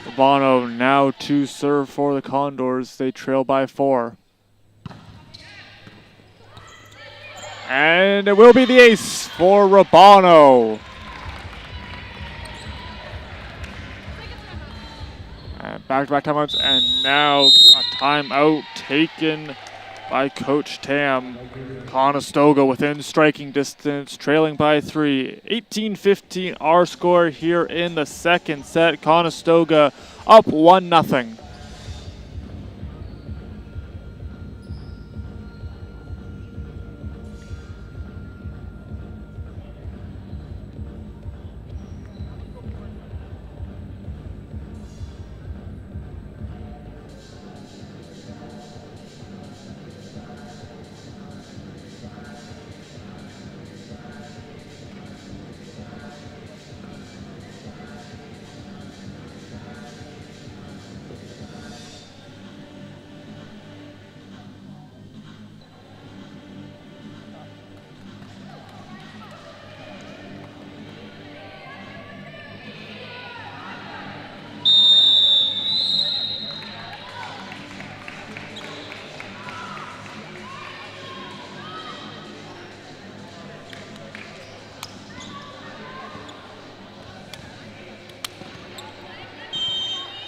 Rabano now to serve for the Condors. They trail by 4. And it will be the ace for Rabano. And back-to-back timeouts, and now a timeout taken by Coach Tam. Conestoga within striking distance, trailing by 3. 18-15 our score here in the second set. Conestoga up 1-0.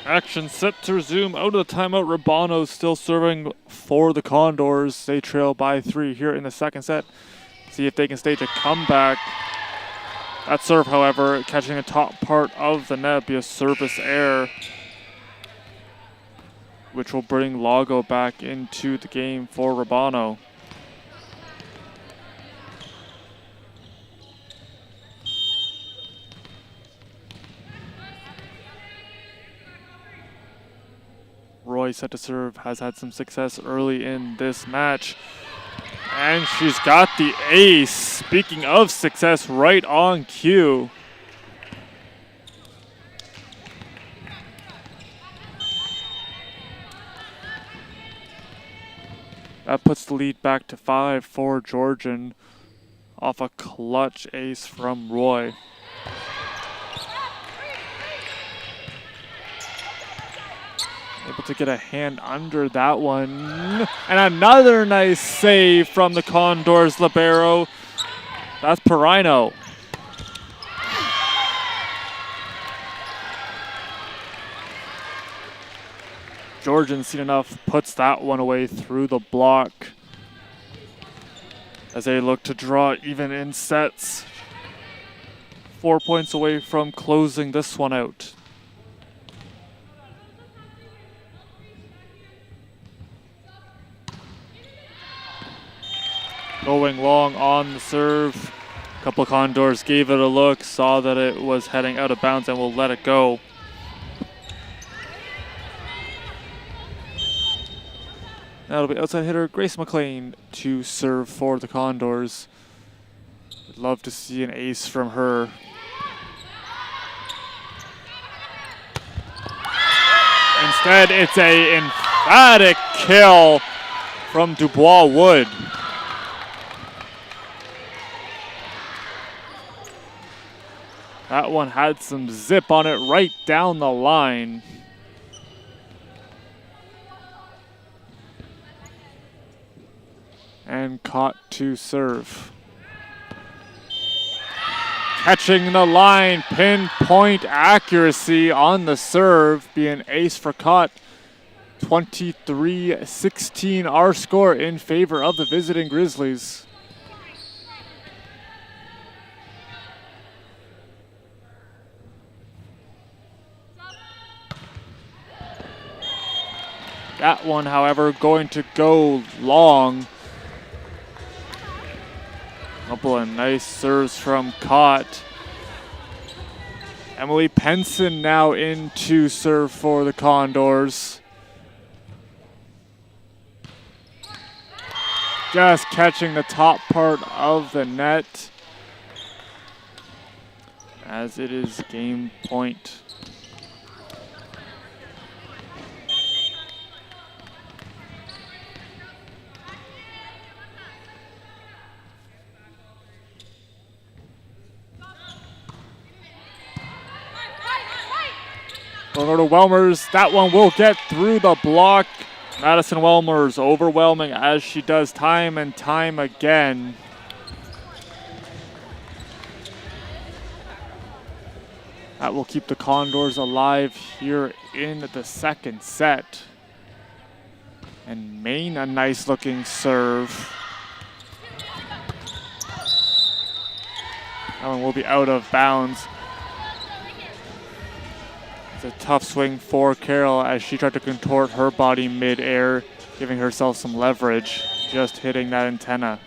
Action set to resume out of the timeout. Rabano still serving for the Condors. They trail by 3 here in the second set. See if they can stage a comeback. That serve, however, catching the top part of the net, be a service error, which will bring Lago back into the game for Rabano. Roy set to serve, has had some success early in this match. And she's got the ace. Speaking of success, right on cue. That puts the lead back to 5 for Georgian off a clutch ace from Roy. Able to get a hand under that one. And another nice save from the Condors libero. That's Perino. Georgian seen enough, puts that one away through the block as they look to draw even in sets. 4 points away from closing this one out. Going long on the serve. A couple of Condors gave it a look, saw that it was heading out of bounds and will let it go. Now it'll be outside hitter Grace McLean to serve for the Condors. Would love to see an ace from her. Instead, it's a emphatic kill from Dubois Wood. That one had some zip on it right down the line. And caught to serve. Catching the line, pinpoint accuracy on the serve, be an ace for Cott. 23-16 our score in favor of the visiting Grizzlies. That one, however, going to go long. Couple of nice serves from Cott. Emily Penson now in to serve for the Condors. Just catching the top part of the net as it is game point. We'll go to Welmers. That one will get through the block. Madison Welmers overwhelming as she does time and time again. That will keep the Condors alive here in the second set. And Maine, a nice looking serve. That one will be out of bounds. It's a tough swing for Carroll as she tried to contort her body mid-air, giving herself some leverage, just hitting that antenna.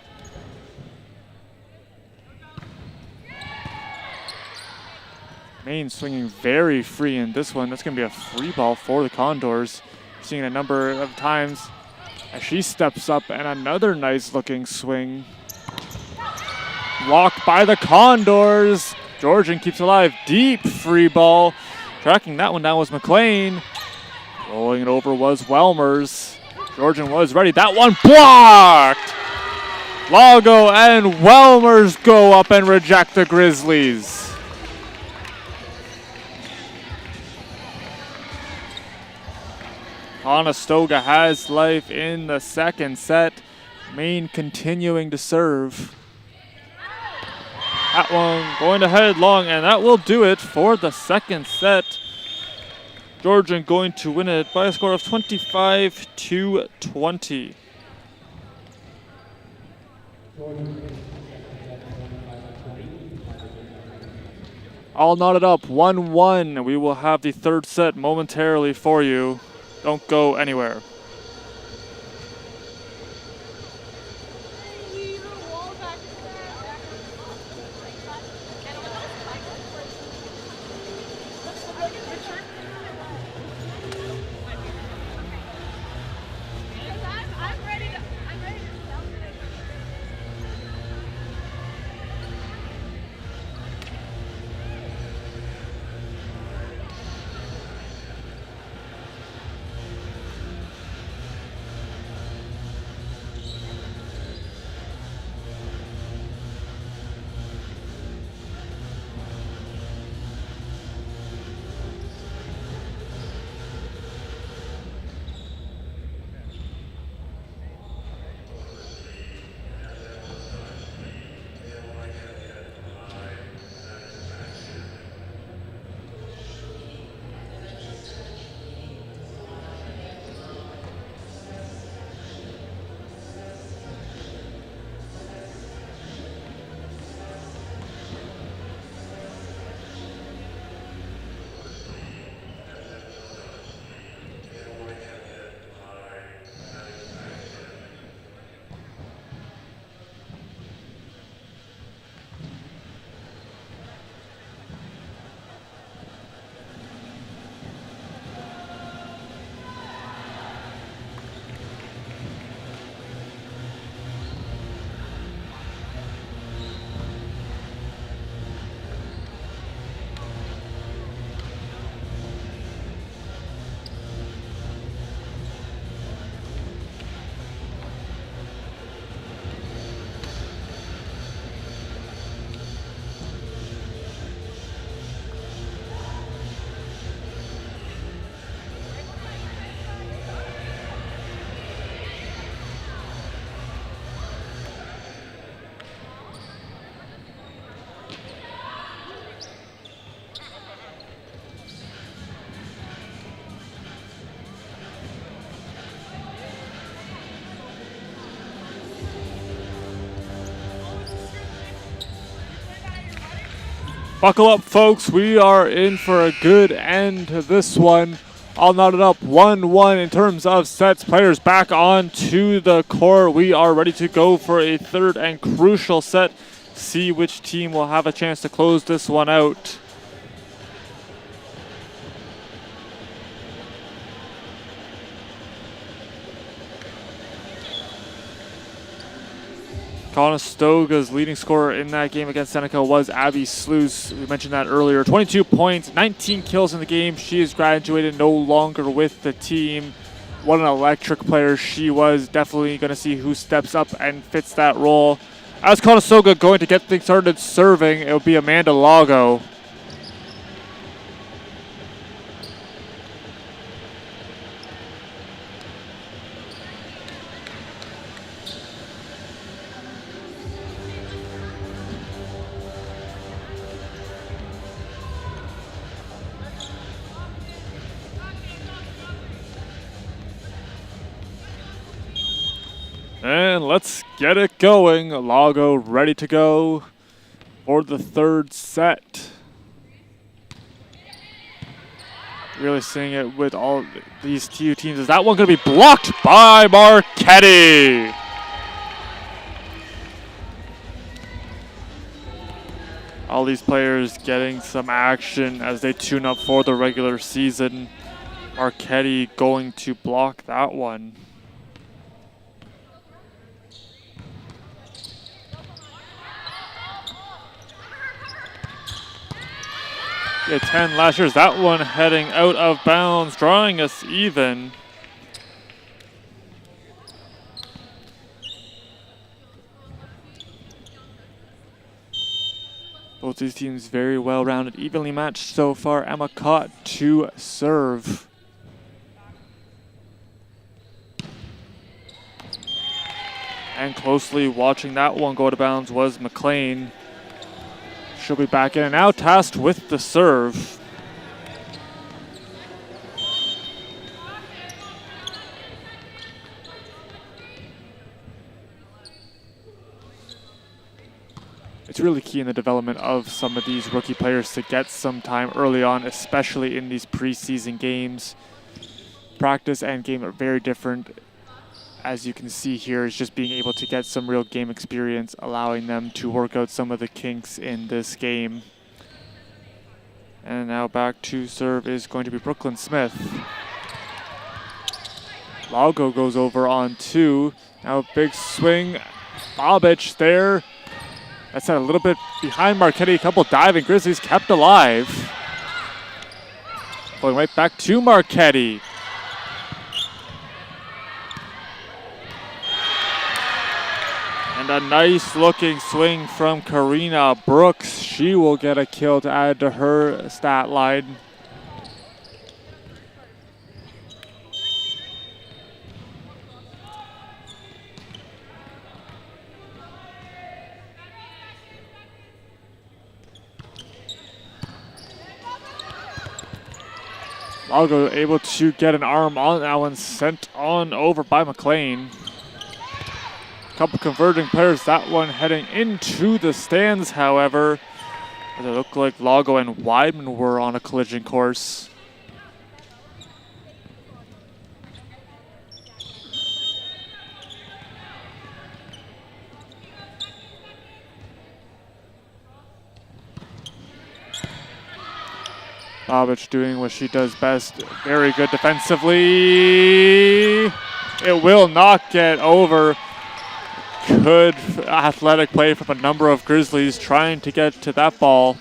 Maine swinging very free in this one. That's going to be a free ball for the Condors. Seeing it a number of times as she steps up, and another nice looking swing. Blocked by the Condors. Georgian keeps alive. Deep free ball. Tracking that one down was McLean. Rolling it over was Welmers. Georgian was ready. That one blocked. Lago and Welmers go up and reject the Grizzlies. Conestoga has life in the second set. Maine continuing to serve. That one going to head long, and that will do it for the second set. Georgian going to win it by a score of 25-20. All knotted up, 1-1. We will have the third set momentarily for you. Don't go anywhere. Buckle up, folks. We are in for a good end to this one. All knotted up 1-1 in terms of sets. Players back on to the court. We are ready to go for a third and crucial set. See which team will have a chance to close this one out. Conestoga's leading scorer in that game against Seneca was Abby Sluice. We mentioned that earlier. 22 points, 19 kills in the game. She is graduated, no longer with the team. What an electric player she was. Definitely going to see who steps up and fits that role. As Conestoga going to get things started serving, it will be Amanda Lago. And let's get it going. Lago ready to go for the third set. Really seeing it with all these two teams. Is that one going to be blocked by Marchetti? All these players getting some action as they tune up for the regular season. Marchetti going to block that one. Yeah, 10 last year's. That one heading out of bounds, drawing us even. Both these teams very well rounded, evenly matched so far. Emma Cott to serve. And closely watching that one go to bounds was McLean. She'll be back in and now tasked with the serve. It's really key in the development of some of these rookie players to get some time early on, especially in these preseason games. Practice and game are very different. As you can see here, is just being able to get some real game experience, allowing them to work out some of the kinks in this game. And now back to serve is going to be Brooklyn Smith. Lago goes over on two. Now big swing. Bobic there. That's a little bit behind Marchetti. A couple diving Grizzlies kept alive. Going right back to Marchetti. And a nice looking swing from Karina Brooks. She will get a kill to add to her stat line. Lago able to get an arm on that one, sent on over by McLean. Couple converging players, that one heading into the stands, however. It looked like Lago and Weidman were on a collision course. Bobic doing what she does best. Very good defensively. It will not get over. Good athletic play from a number of Grizzlies trying to get to that ball.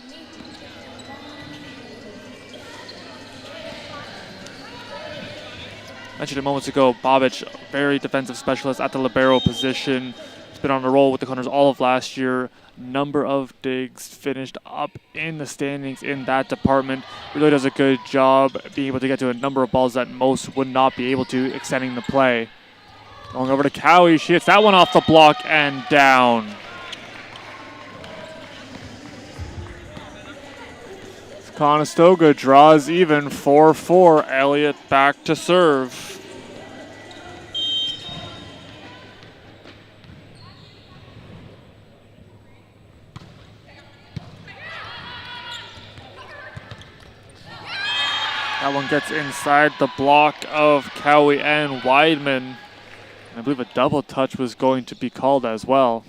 Mentioned it moments ago, Bobic, very defensive specialist at the libero position. He's been on a roll with the Condors all of last year. Number of digs finished up in the standings in that department. Really does a good job being able to get to a number of balls that most would not be able to, extending the play. Going over to Cowie, she hits that one off the block and down. Conestoga draws even 4-4. Elliott back to serve. That one gets inside the block of Cowie and Weidman. And I believe a double touch was going to be called as well.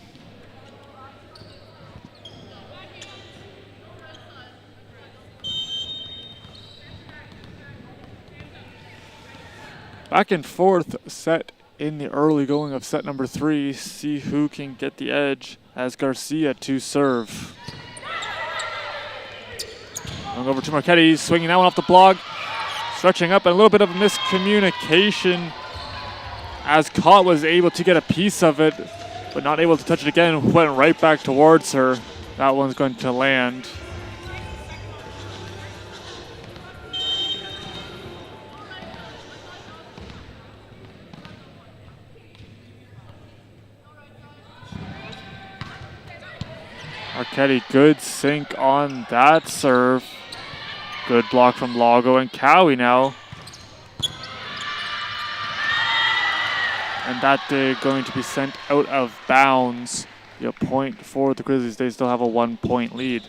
Back and forth set in the early going of set number 3. See who can get the edge as Garcia to serve. Going over to Marchetti, swinging that one off the block. Stretching up, and a little bit of miscommunication as Cott was able to get a piece of it, but not able to touch it again. Went right back towards her. That one's going to land. Marchetti, good sink on that serve. Good block from Lago and Cowie now. And that day going to be sent out of bounds. A point for the Grizzlies. They still have a 1-point lead.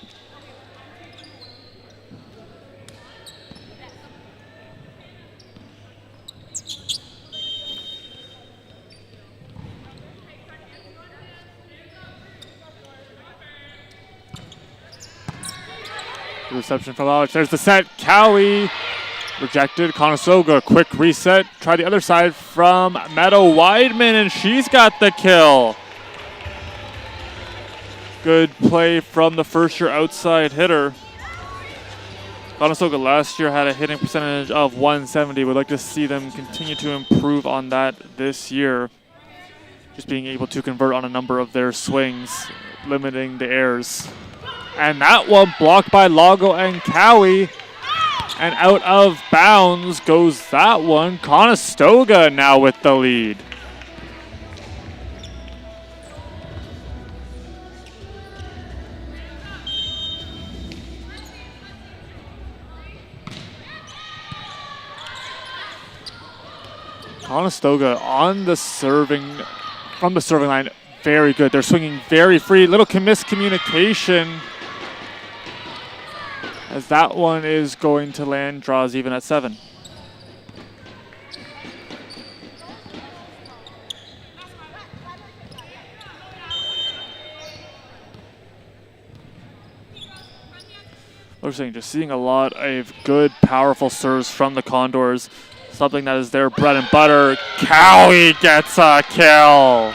The reception from Alex. There's the set. Cowie rejected. Conestoga, quick reset. Try the other side from Meadow Weidman, and she's got the kill. Good play from the first-year outside hitter. Conestoga last year had a hitting percentage of 170. We'd like to see them continue to improve on that this year. Just being able to convert on a number of their swings, limiting the errors. And that one blocked by Lago and Cowie. And out of bounds goes that one. Conestoga now with the lead. Conestoga on the serving, from the serving line, very good. They're swinging very free. Little miscommunication as that one is going to land, draws even at 7. Looks like just seeing a lot of good, powerful serves from the Condors. Something that is their bread and butter. Cowie gets a kill.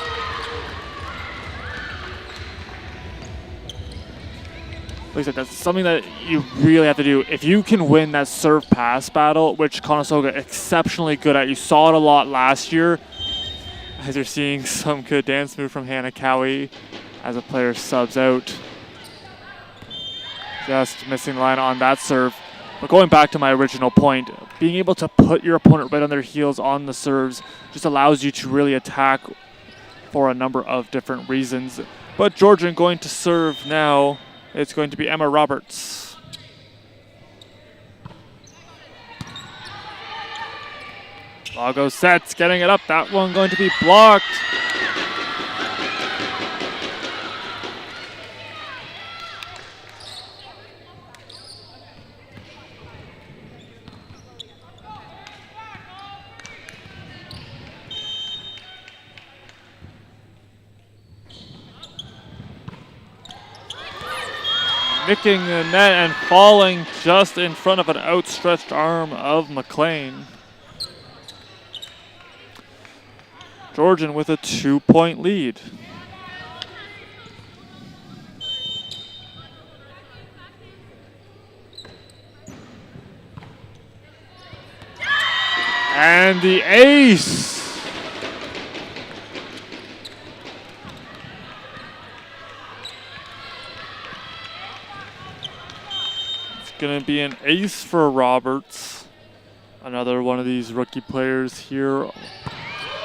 Like I said, that's something that you really have to do. If you can win that serve pass battle, which Conestoga exceptionally good at, you saw it a lot last year, as you're seeing some good dance move from Hannah Cowie as a player subs out. Just missing the line on that serve. But going back to my original point, being able to put your opponent right on their heels on the serves just allows you to really attack for a number of different reasons. But Georgian going to serve now. It's going to be Emma Roberts. Lago sets, getting it up. That one going to be blocked. Nicking the net and falling just in front of an outstretched arm of McLean. Georgian with a 2-point lead. And the ace. Going to be an ace for Roberts. Another one of these rookie players here.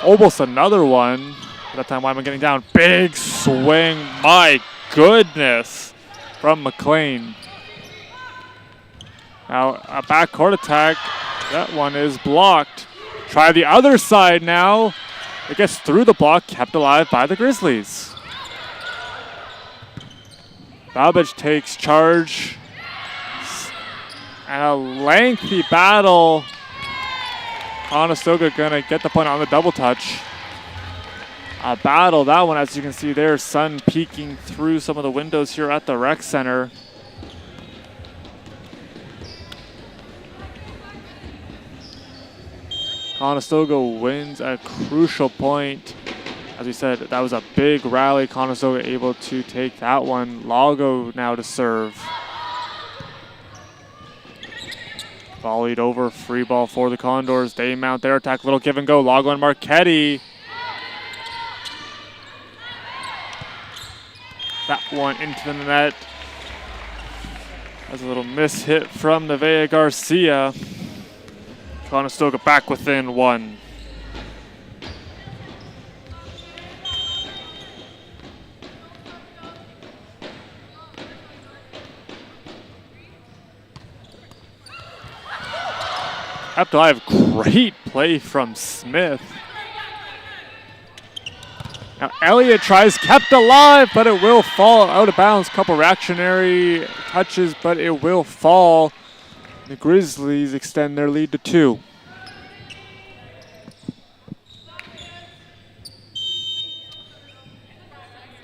Almost another one. That time Wyman getting down. Big swing. My goodness. From McLean. Now a backcourt attack. That one is blocked. Try the other side now. It gets through the block. Kept alive by the Grizzlies. Babbage takes charge. And a lengthy battle. Conestoga gonna get the point on the double touch. A battle, that one, as you can see there, sun peeking through some of the windows here at the rec center. Conestoga wins a crucial point. As we said, that was a big rally. Conestoga able to take that one. Lago now to serve. Volleyed over, free ball for the Condors. They mount their attack, little give and go. Lago and Marchetti. That one into the net. That's a little miss hit from Nevaeh Garcia. Conestoga back within one. Up to have great play from Smith. Now Elliott tries, kept alive, but it will fall out of bounds. Couple reactionary touches, but it will fall. The Grizzlies extend their lead to 2.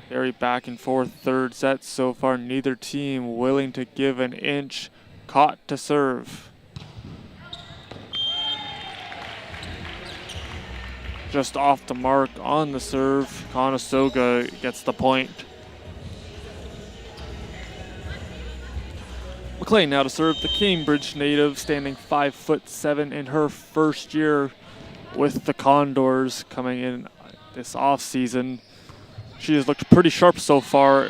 Very back and forth third set so far. Neither team willing to give an inch. Caught to serve. Just off the mark on the serve. Conestoga gets the point. McLean now to serve, the Cambridge native, standing 5'7" in her first year with the Condors coming in this offseason. She has looked pretty sharp so far.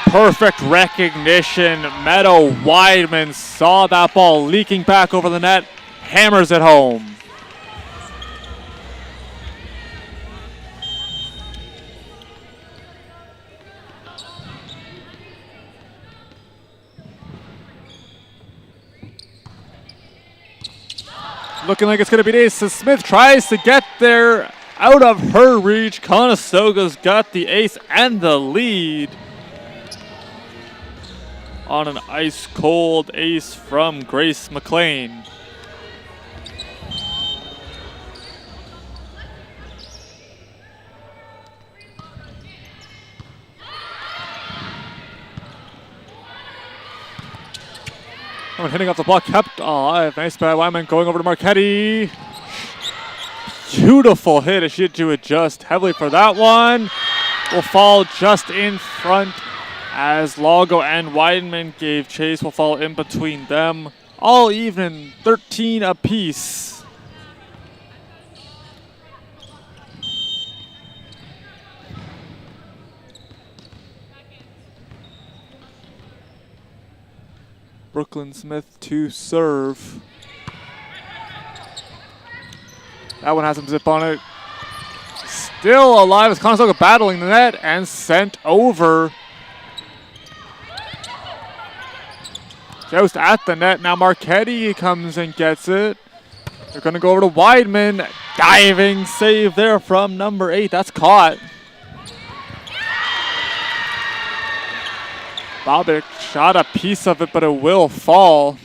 Perfect recognition. Meadow Weidman saw that ball leaking back over the net, hammers it home. Looking like it's going to be an ace. So Smith tries to get there out of her reach. Conestoga's got the ace and the lead on an ice cold ace from Grace McLean. Hitting off the block, kept alive. Nice by Wyman, going over to Marchetti. Beautiful hit as she had to adjust heavily for that one. Will fall just in front as Lago and Weidman gave chase. Will fall in between them. All even, 13 apiece. Brooklyn Smith to serve. That one has some zip on it. Still alive as Conestoga battling the net and sent over. Joust at the net. Now Marchetti comes and gets it. They're going to go over to Weidman. Diving save there from number 8. That's caught. Bobic shot a piece of it, but it will fall.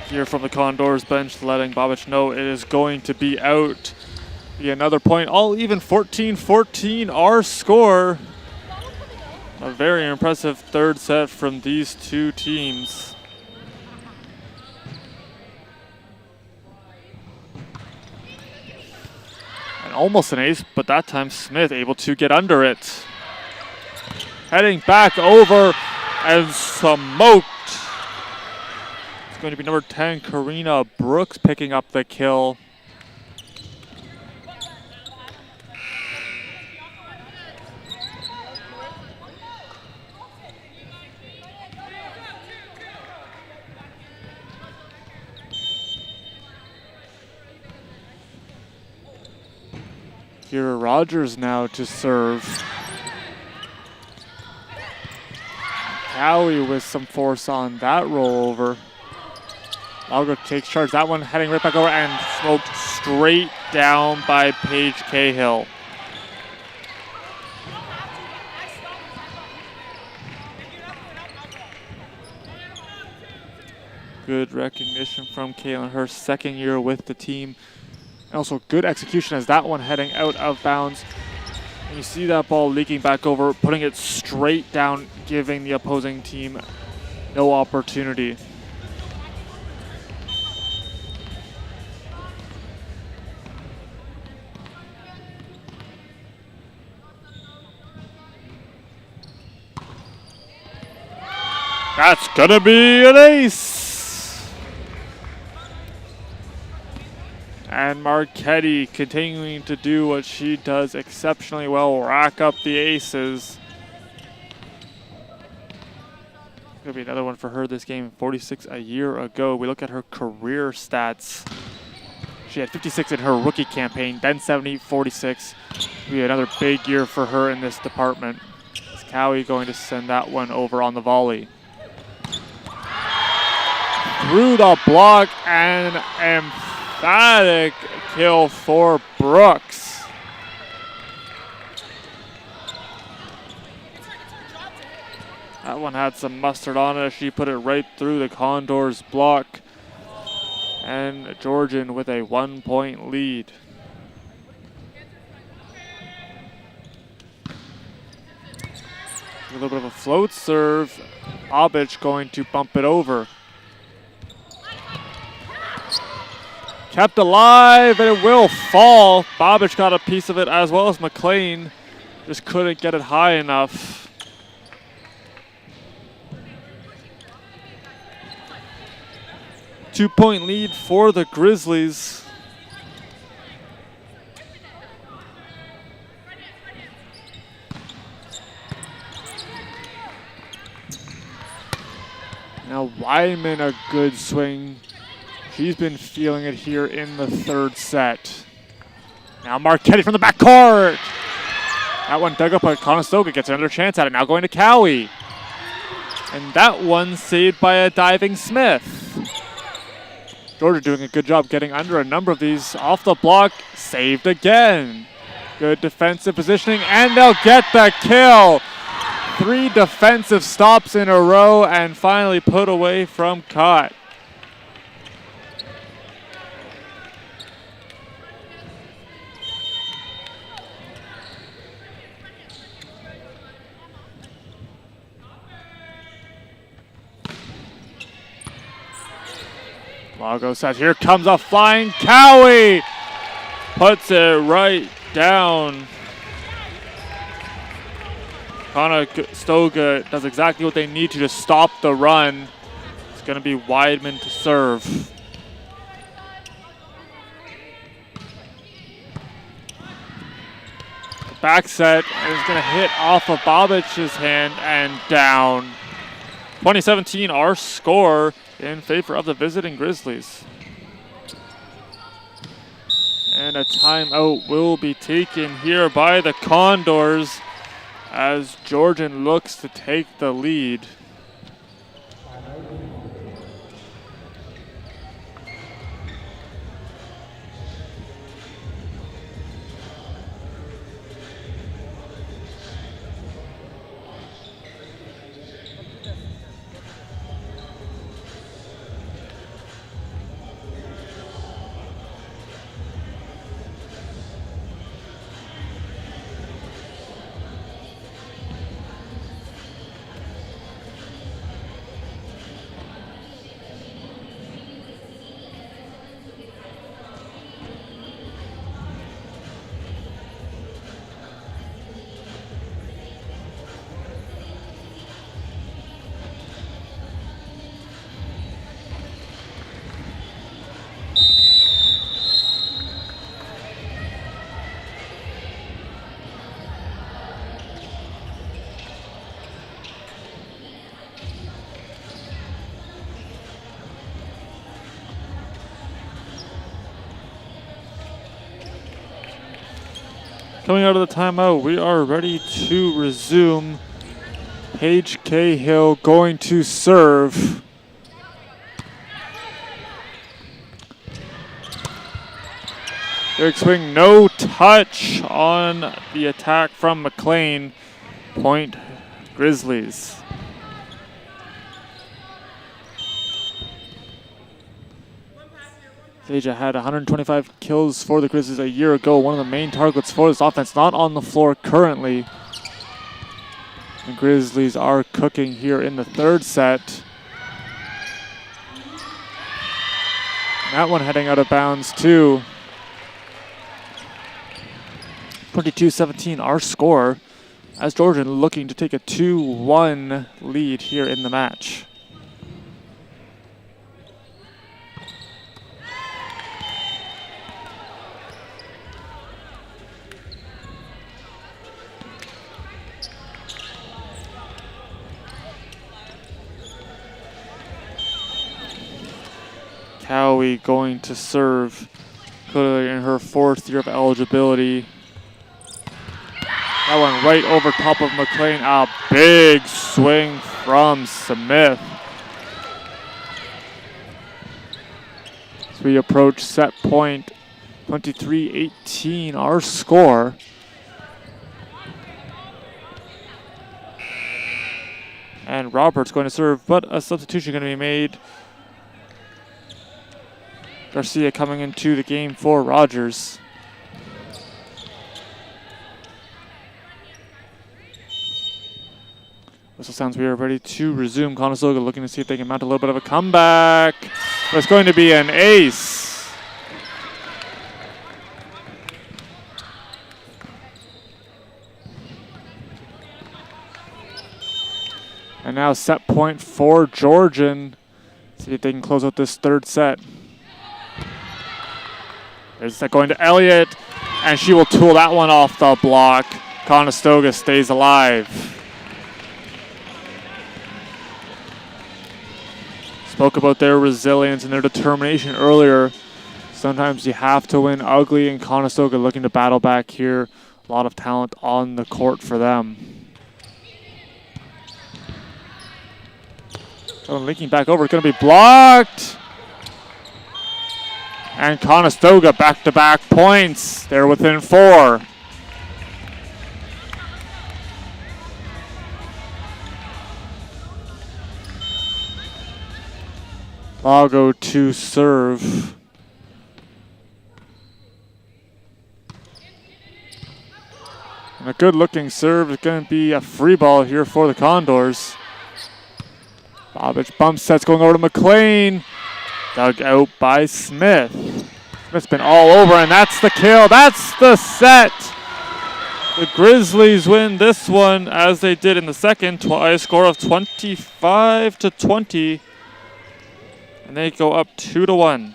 Here from the Condors bench, letting Bobic know it is going to be out. Be another point, all even 14-14 our score. A very impressive third set from these two teams. And almost an ace, but that time Smith able to get under it. Heading back over and smoked. It's going to be number 10, Karina Brooks, picking up the kill. Kira Rogers now to serve. Cowie with some force on that rollover. Lago takes charge. That one heading right back over and smoked straight down by Paige Cahill. Good recognition from Kaylin, her second year with the team. And also good execution as that one heading out of bounds. And you see that ball leaking back over, putting it straight down, giving the opposing team no opportunity. That's gonna be an ace! And Marchetti continuing to do what she does exceptionally well, rack up the aces. Gonna be another one for her this game, 46 a year ago. We look at her career stats. She had 56 in her rookie campaign, then 70, 46. We had another big year for her in this department. Is Cowie going to send that one over on the volley? Through the block and emphatic kill for Brooks. That one had some mustard on it. She put it right through the Condors block. And Georgian with a 1-point lead. A little bit of a float serve. Bobic going to bump it over. Kept alive, and it will fall. Bobic got a piece of it as well as McLean. Just couldn't get it high enough. Two-point lead for the Grizzlies. Now Wyman, a good swing. She's been feeling it here in the third set. Now Marchetti from the backcourt. That one dug up, but Conestoga gets another chance at it. Now going to Cowie. And that one saved by a diving Smith. Georgia doing a good job getting under a number of these. Off the block, saved again. Good defensive positioning, and they'll get the kill. 3 defensive stops in a row, and finally put away from Cott. Lago says, here comes a flying Cowie. Puts it right down. Conestoga does exactly what they need to stop the run. It's going to be Weidman to serve. The back set is going to hit off of Bobic's hand and down. 2017, our score in favor of the visiting Grizzlies. And a timeout will be taken here by the Condors as Georgian looks to take the lead. Coming out of the timeout, we are ready to resume. Paige Cahill going to serve. Big swing, no touch on the attack from McLean. Point Grizzlies. Deja had 125 kills for the Grizzlies a year ago, one of the main targets for this offense, not on the floor currently. The Grizzlies are cooking here in the third set. That one heading out of bounds too. 22-17 our score, as Georgian looking to take a 2-1 lead here in the match. Cowie going to serve, clearly in her 4th year of eligibility. That one right over top of McLean. A big swing from Smith. As we approach set point, 23-18 our score. And Roberts going to serve, but a substitution going to be made. Garcia coming into the game for Rogers. Whistle sounds we are ready to resume. Conestoga looking to see if they can mount a little bit of a comeback. But it's going to be an ace. And now set point for Georgian. See if they can close out this third set. There's that going to Elliott, and she will tool that one off the block. Conestoga stays alive. Spoke about their resilience and their determination earlier. Sometimes you have to win ugly, and Conestoga looking to battle back here. A lot of talent on the court for them. So linking back over, it's going to be blocked. And Conestoga back-to-back points. They're within 4. Lago to serve. And a good-looking serve is going to be a free ball here for the Condors. Bobic bump sets going over to McLean. Dug out by Smith. Smith's been all over, and that's the kill. That's the set. The Grizzlies win this one as they did in the second. A score of 25-20. And they go up 2-1.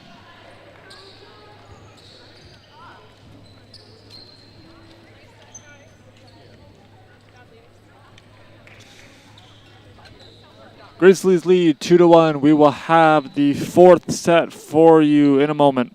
Grizzlies lead 2-1. We will have the 4th set for you in a moment.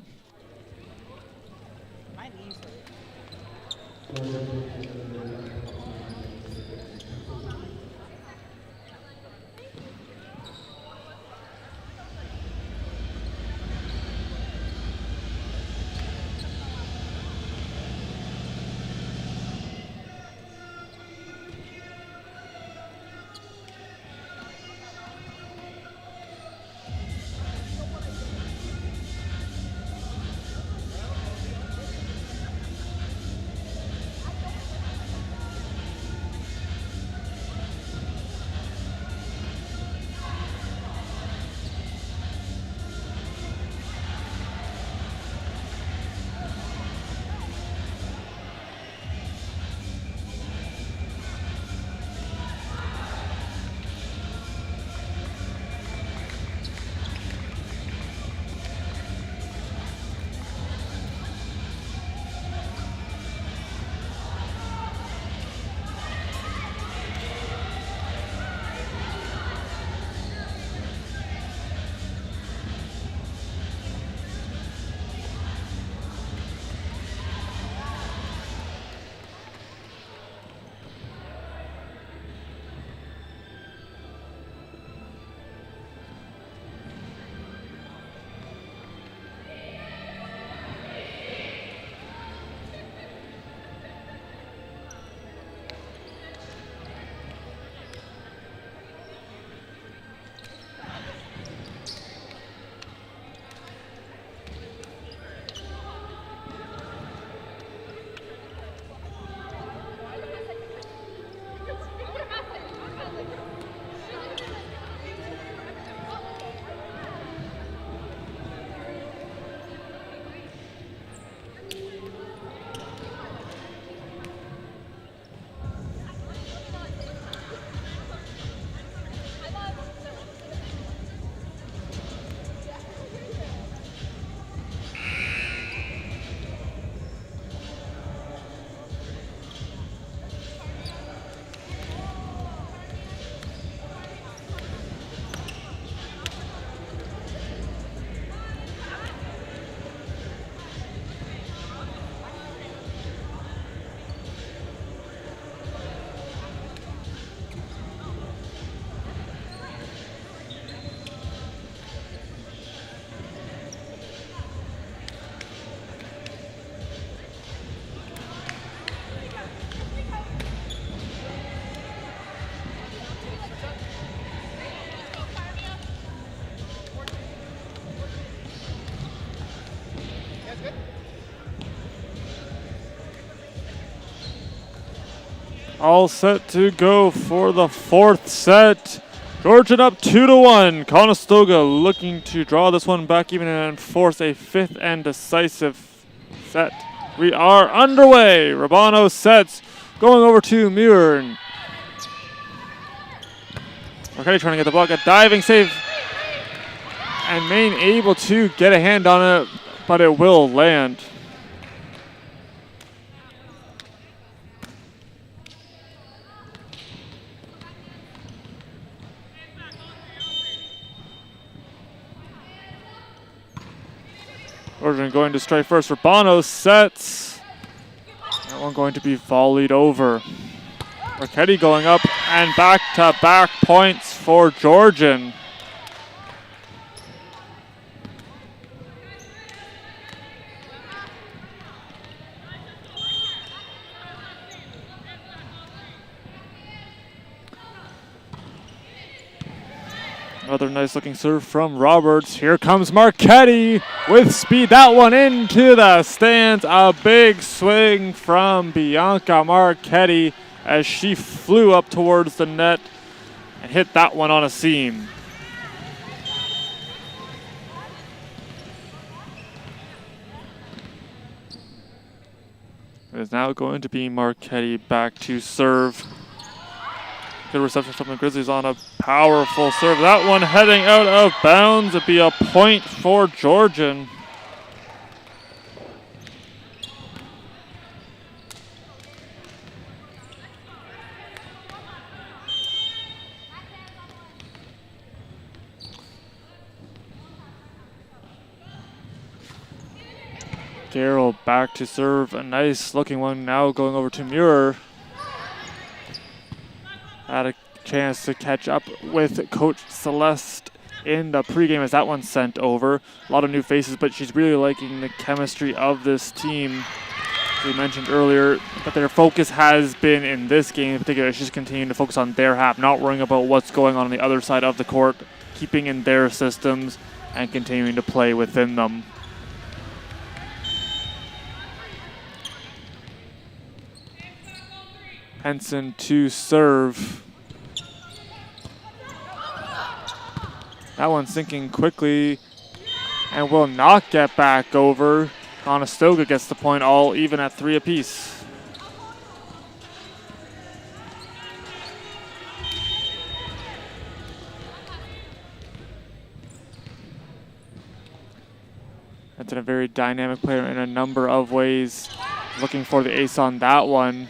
All set to go for the fourth set. Georgian up 2-1. Conestoga looking to draw this one back even and force a fifth and decisive set. We are underway. Rabano sets going over to Muir. Marchetti trying to get the block, a diving save. And Maine able to get a hand on it, but it will land. Georgian going to strike first. Rabano sets. That one going to be volleyed over. Marchetti going up and back-to-back points for Georgian. Another nice looking serve from Roberts. Here comes Marchetti with speed. That one into the stands. A big swing from Bianca Marchetti as she flew up towards the net and hit that one on a seam. It is now going to be Marchetti back to serve. Good reception from the Grizzlies on a powerful serve. That one heading out of bounds. It'd be a point for Georgian. Garrell back to serve. A nice looking one now going over to Muir. Had a chance to catch up with Coach Celeste in the pregame as that one sent over. A lot of new faces, but she's really liking the chemistry of this team. As we mentioned earlier, but their focus has been in this game in particular. She's continuing to focus on their half, not worrying about what's going on the other side of the court, keeping in their systems and continuing to play within them. Henson to serve. That one sinking quickly and will not get back over. Conestoga gets the point, all even at 3 apiece. Henson a very dynamic player in a number of ways. Looking for the ace on that one.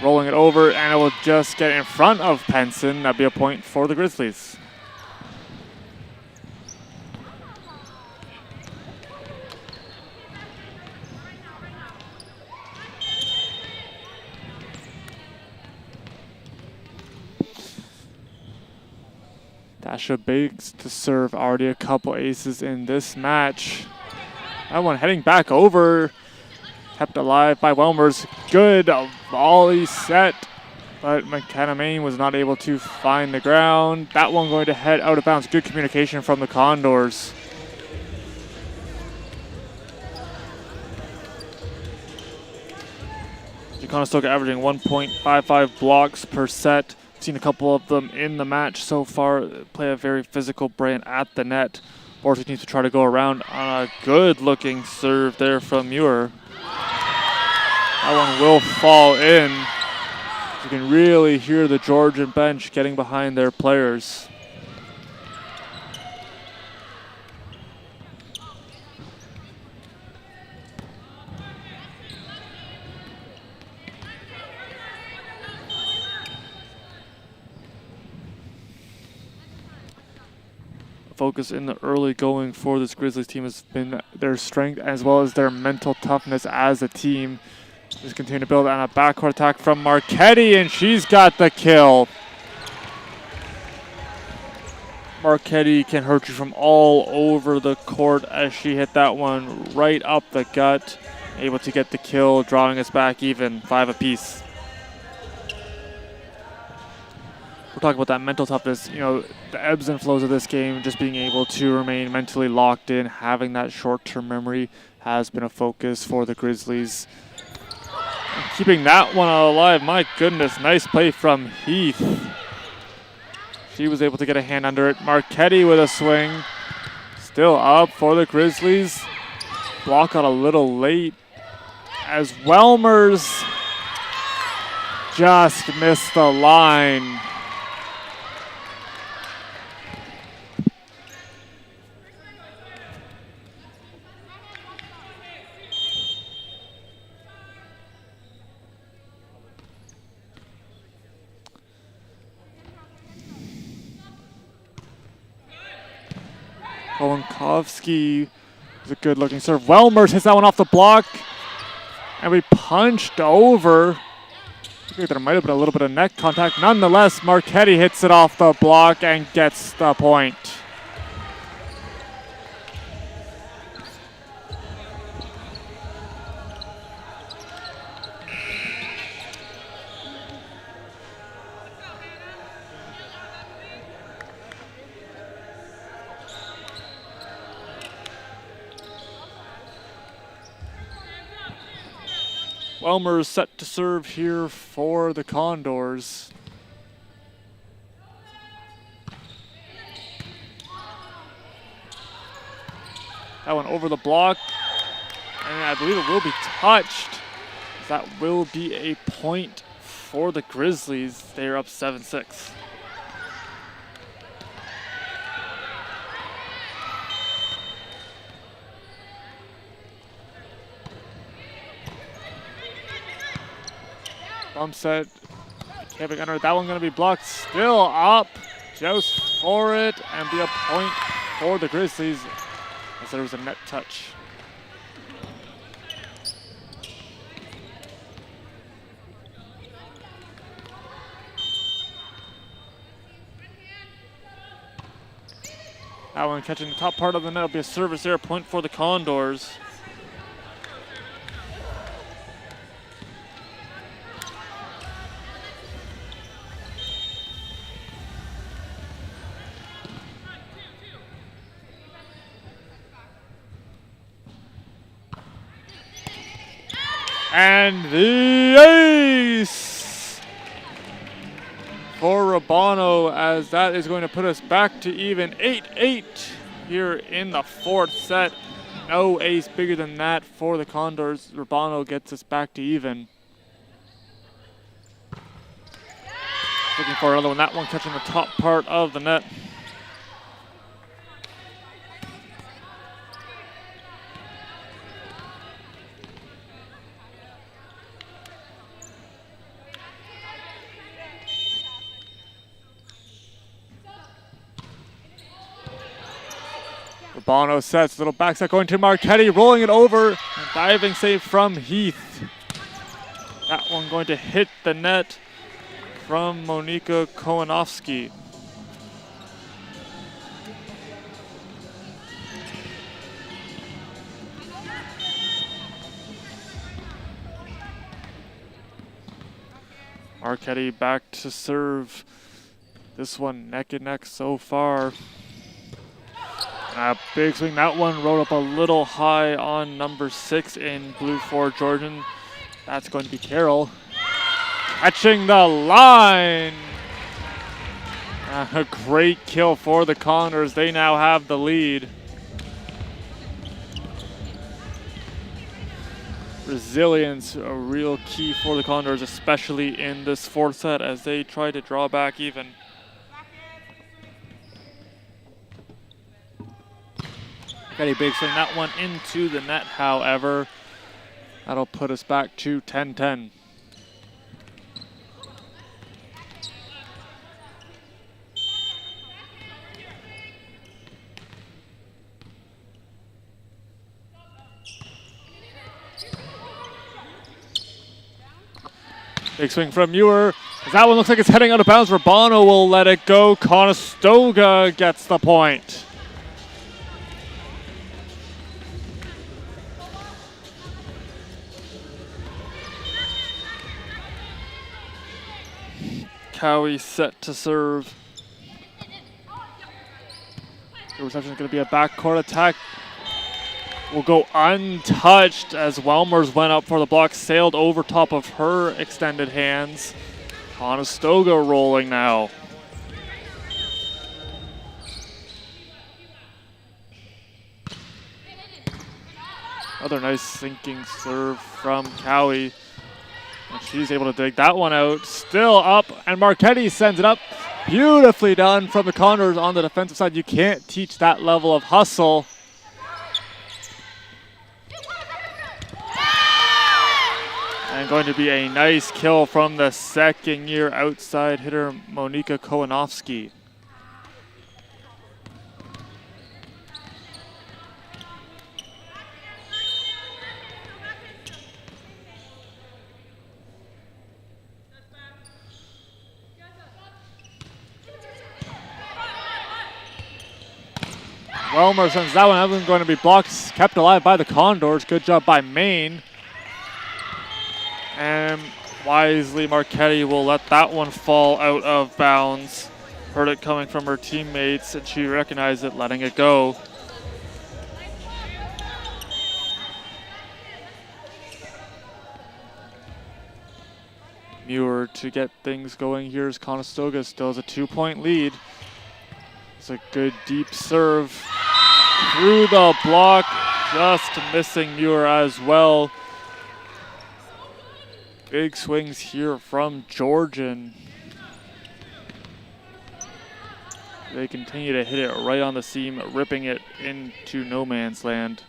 Rolling it over, and it will just get in front of Penson. That'd be a point for the Grizzlies. Dasha Biggs to serve. Already a couple aces in this match. That one heading back over. Kept alive by Welmers. Good volley set, but McKenna Main was not able to find the ground. That one going to head out of bounds. Good communication from the Condors. Conestoga averaging 1.55 blocks per set. Seen a couple of them in the match so far. Play a very physical brand at the net. Bortic needs to try to go around on a good looking serve there from Muir. That one will fall in. You can really hear the Georgian bench getting behind their players. Focus in the early going for this Grizzlies team has been their strength as well as their mental toughness as a team. Just continue to build on a backcourt attack from Marchetti, and she's got the kill. Marchetti can hurt you from all over the court as she hit that one right up the gut. Able to get the kill, drawing us back even, 5 apiece. We're talking about that mental toughness, you know, the ebbs and flows of this game, just being able to remain mentally locked in, having that short-term memory has been a focus for the Grizzlies. keeping that one alive. My goodness, nice play from Heath. She was able to get a hand under it. Marchetti with a swing. Still up for the Grizzlies. Block out a little late as Welmers just missed the line. Kolankovsky was a good looking serve. Welmers hits that one off the block. And we punched over. I think there might have been a little bit of neck contact. Nonetheless, Marchetti hits it off the block and gets the point. Welmer is set to serve here for the Condors. That one over the block, and I believe it will be touched. That will be a point for the Grizzlies. They're up 7-6. Bump set, Kevin Gunner, that one gonna be blocked, still up, joust for it, and be a point for the Grizzlies as there was a net touch. That one catching the top part of the net will be a service error, point for the Condors. And the ace for Rabano, as that is going to put us back to even 8-8 here in the fourth set. No ace bigger than that for the Condors. Rabano gets us back to even. Looking for another one. That one catching the top part of the net. Bono sets, little back set going to Marchetti, rolling it over, and diving save from Heath. That one going to hit the net from Monika Kowanovsky. Marchetti back to serve. This one neck and neck so far. Big swing, that one rode up a little high on number 6 in blue for Georgian. That's going to be Carroll. Catching the line. A great kill for the Condors. They now have the lead. Resilience, a real key for the Condors, especially in this fourth set as they try to draw back even. Got a big swing, that one into the net, however. That'll put us back to 10-10. Big swing from Muir. That one looks like it's heading out of bounds. Rabano will let it go. Conestoga gets the point. Cowie set to serve. The reception is going to be a backcourt attack. will go untouched as Welmers went up for the block, sailed over top of her extended hands. Conestoga rolling now. Another nice sinking serve from Cowie. And she's able to dig that one out. Still up, and Marchetti sends it up. Beautifully done from the Condors on the defensive side. You can't teach that level of hustle. And going to be a nice kill from the second-year outside hitter, Monika Kowanowski. Welmer sends that one. That one's going to be blocked, kept alive by the Condors. Good job by Maine. And wisely, Marchetti will let that one fall out of bounds. Heard it coming from her teammates, and she recognized it, letting it go. Muir to get things going here as Conestoga still has a 2-point lead. It's a good deep serve through the block, just missing Muir as well. Big swings here from Georgian. They continue to hit it right on the seam, ripping it into no man's land.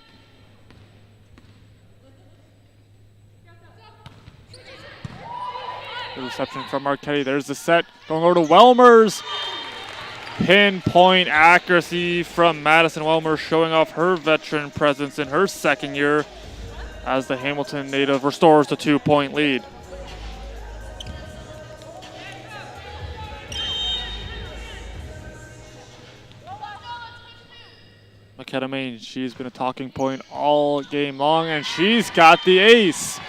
The reception from Marchetti. There's the set going over to Welmers. Pinpoint accuracy from Madison Welmers, showing off her veteran presence in her second year as the Hamilton native restores the 2-point lead. McKenna Main, she's been a talking point all game long, and she's got the ace.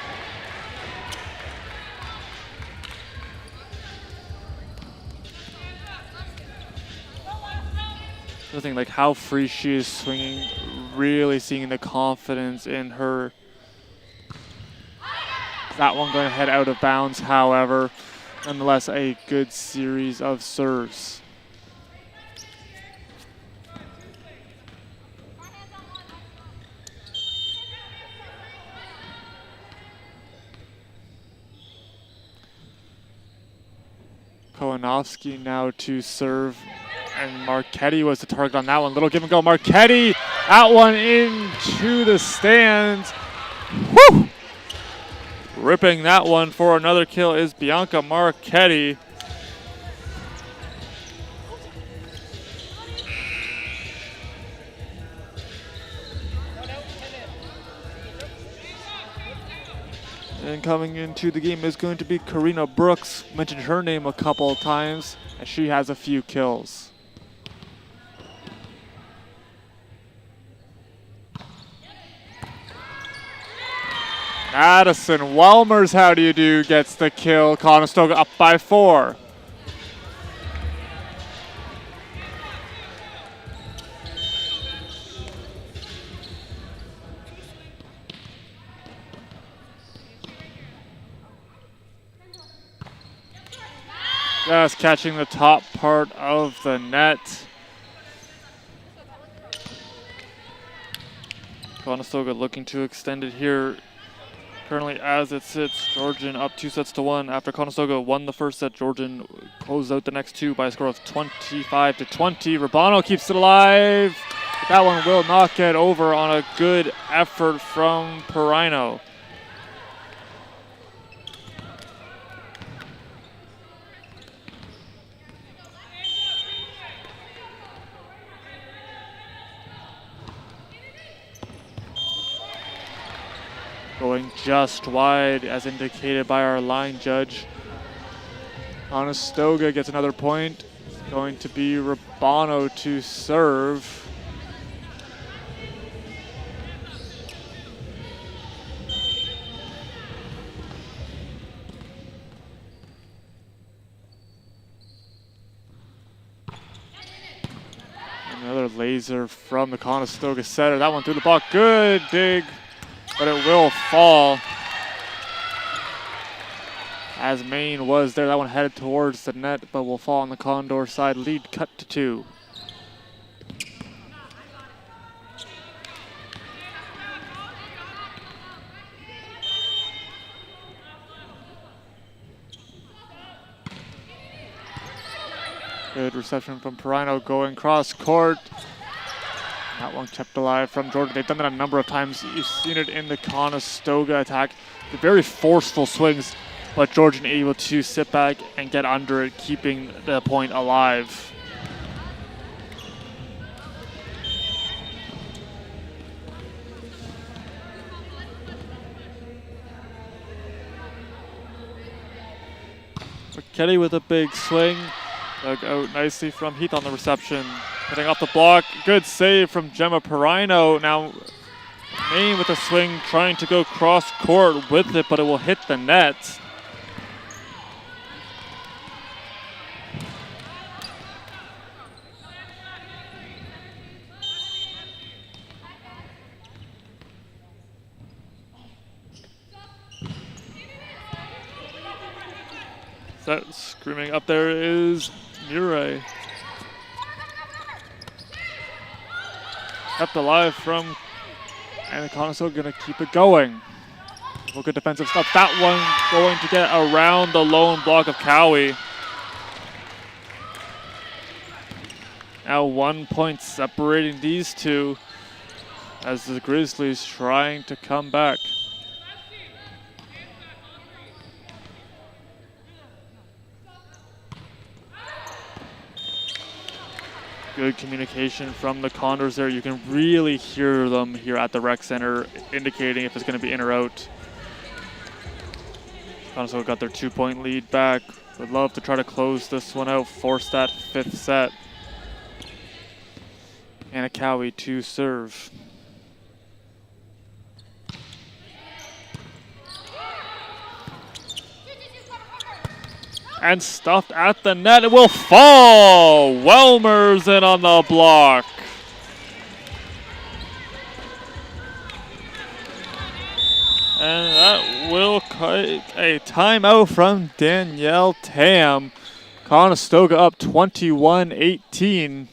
Nothing like how free she is swinging, really seeing the confidence in her. That one going to head out of bounds, however. Nonetheless, a good series of serves. Kowanowski now to serve, and Marchetti was the target on that one. Little give and go. Marchetti, that one into the stands. Woo! Ripping that one for another kill is Bianca Marchetti. And coming into the game is going to be Karina Brooks. Mentioned her name a couple of times, and she has a few kills. Madison Welmers, how do you do, gets the kill. Conestoga up by 4. Just catching the top part of the net. Conestoga looking to extend it here. Currently, as it sits, Georgian up 2-1 after Conestoga won the first set. Georgian closed out the next 2 by a score of 25-20. Rubano keeps it alive. But that one will not get over on a good effort from Perino. Going just wide as indicated by our line judge. Conestoga gets another point. It's going to be Rubano to serve. Another late laser from the Conestoga setter. That one through the block. Good dig, but it will fall. As Maine was there, that one headed towards the net, but will fall on the Condor side. Lead cut to 2. Good reception from Perino going cross court. That one kept alive from Georgia. They've done that a number of times. You've seen it in the Conestoga attack. The very forceful swings, but Georgian able to sit back and get under it, keeping the point alive. Kelly with a big swing. Dug out nicely from Heath on the reception. Getting off the block. Good save from Gemma Perino. Now Maine with a swing, trying to go cross court with it, but it will hit the net. That screaming up there is Murray. Kept alive from, and the Conestoga gonna keep it going. Well, good defensive stuff. That one going to get around the lone block of Cowie. Now 1 point separating these two as the Grizzlies trying to come back. Good communication from the Condors there. You can really hear them here at the rec center, indicating if it's going to be in or out. Conestoga got their 2 point lead back. Would love to try to close this one out, force that 5th set. Anna Cowie to serve. And stuffed at the net, it will fall! Welmer's in on the block. And that will cut a timeout from Danielle Tam. Conestoga up 21-18.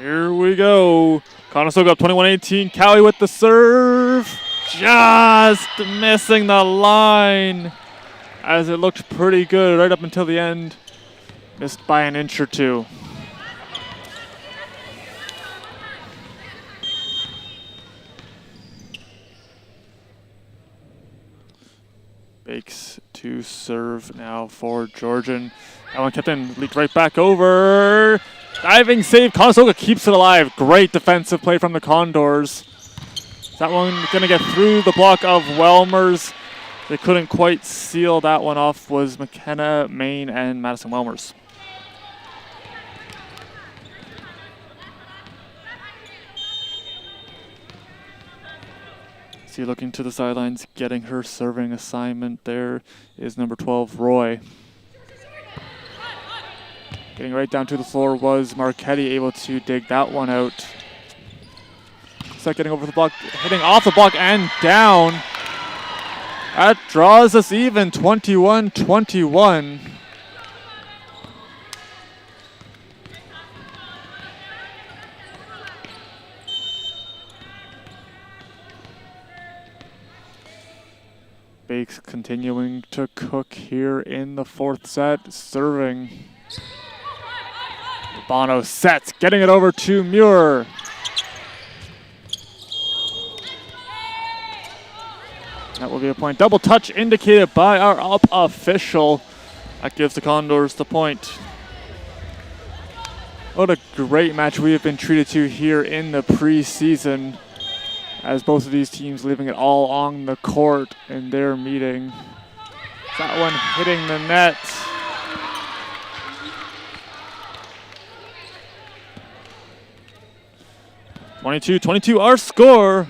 Here we go. Conestoga up 21-18. Cowie with the serve. Just missing the line as it looked pretty good right up until the end. Missed by an inch or two. Bakes to serve now for Georgian. That one kept in, leaked right back over. Diving save, Conestoga keeps it alive. Great defensive play from the Condors. Is that one gonna get through the block of Welmers? They couldn't quite seal that one off. Was McKenna, Maine, and Madison Welmers. See, looking to the sidelines, getting her serving assignment there is number 12, Roy. Getting right down to the floor was Marchetti, able to dig that one out. Set getting over the block, hitting off the block and down. That draws us even, 21-21. Bakes continuing to cook here in the fourth set, serving. Bono sets, getting it over to Muir. That will be a point. Double touch indicated by our up official. That gives the Condors the point. What a great match we have been treated to here in the preseason, as both of these teams leaving it all on the court in their meeting. That one hitting the net. (22-22) our score.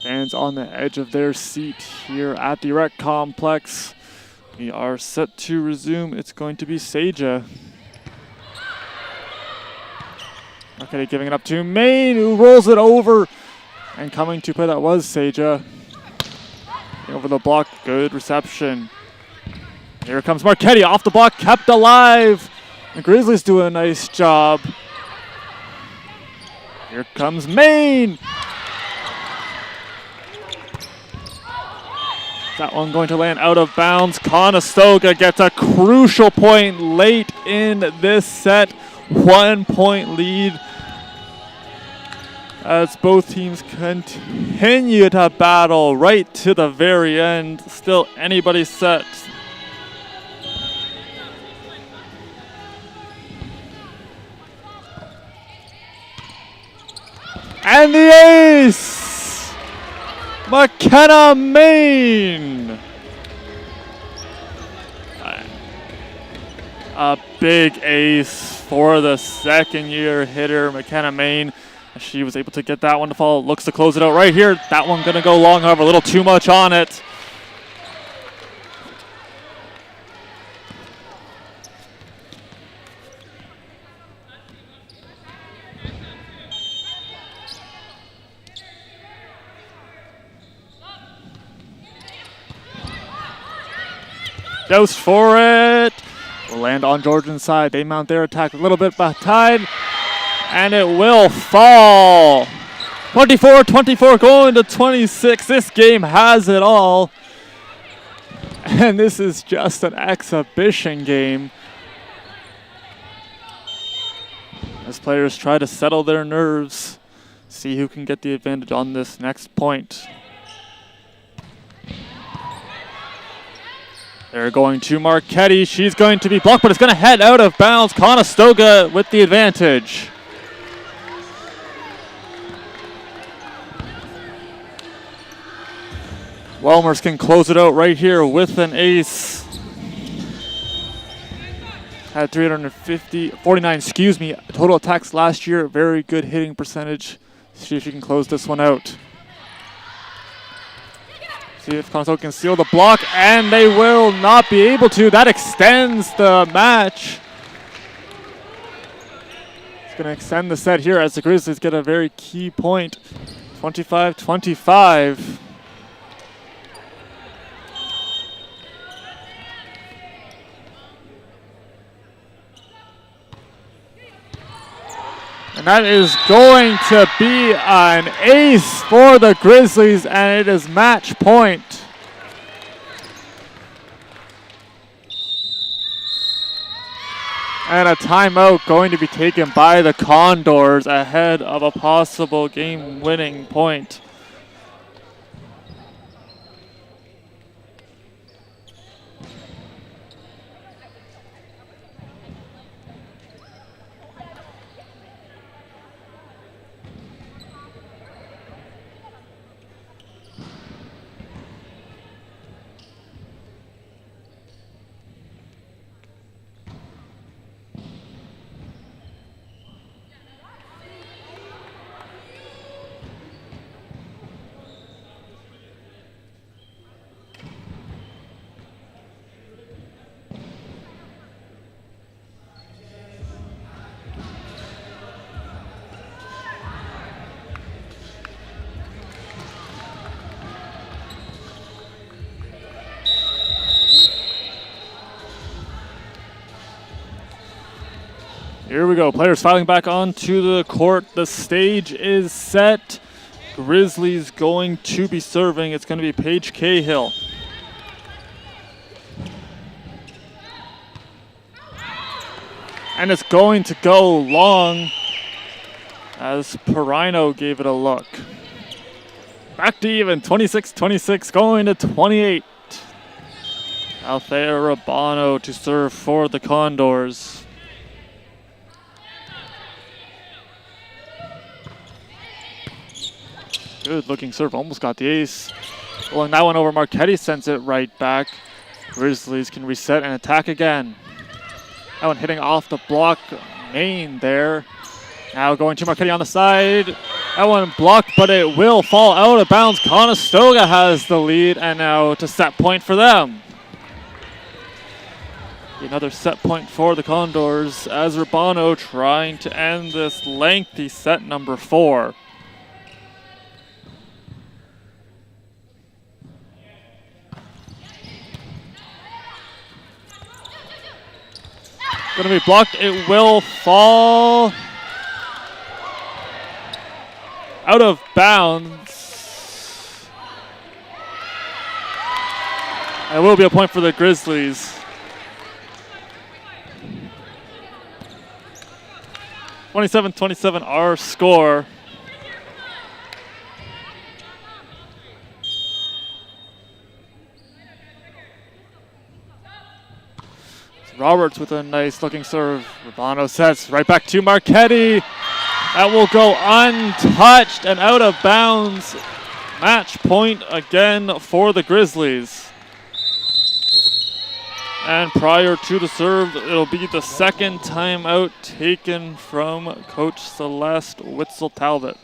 Fans on the edge of their seat here at the Rec Complex. We are set to resume. It's going to be Seja. Okay, giving it up to Maine, who rolls it over. And coming to play, that was Seja. Over the block, good reception. Here comes Marchetti, off the block, kept alive. The Grizzlies do a nice job. Here comes Maine. That one going to land out of bounds. Conestoga gets a crucial point late in this set. 1 point lead as both teams continue to battle right to the very end. Still anybody's set. And the ace! McKenna Maine! A big ace for the second-year hitter, McKenna Maine. She was able to get that one to fall. Looks to close it out right here. That one going to go long, however, a little too much on it. Goes for it. Will land on Georgian's side. They mount their attack a little bit behind. And it will fall. 24-24 going to 26. This game has it all. And this is just an exhibition game, as players try to settle their nerves, see who can get the advantage on this next point. They're going to Marchetti. She's going to be blocked, but it's going to head out of bounds. Conestoga with the advantage. Welmers can close it out right here with an ace. Had 49 total attacks last year. Very good hitting percentage. See if she can close this one out. See if Conestoga can seal the block, and they will not be able to. That extends the match. It's going to extend the set here as the Grizzlies get a very key point. 25-25. And that is going to be an ace for the Grizzlies, and it is match point. And a timeout going to be taken by the Condors ahead of a possible game-winning point. Here we go. Players filing back onto the court. The stage is set. Grizzlies going to be serving. It's going to be Paige Cahill. And it's going to go long as Perino gave it a look. Back to even, 26-26, going to 28. Althea Rabano to serve for the Condors. Good looking serve, almost got the ace. Pulling that one over, Marchetti sends it right back. Grizzlies can reset and attack again. That one hitting off the block main there. Now going to Marchetti on the side. That one blocked, but it will fall out of bounds. Conestoga has the lead, and now to set point for them. Another set point for the Condors as Rabano trying to end this lengthy set number 4. Going to be blocked. It will fall out of bounds. It will be a point for the Grizzlies. 27-27 our score. Roberts with a nice looking serve. Rabano sets right back to Marchetti. That will go untouched and out of bounds. Match point again for the Grizzlies. And prior to the serve, it'll be the second timeout taken from Coach Celeste Witzel-Talbot.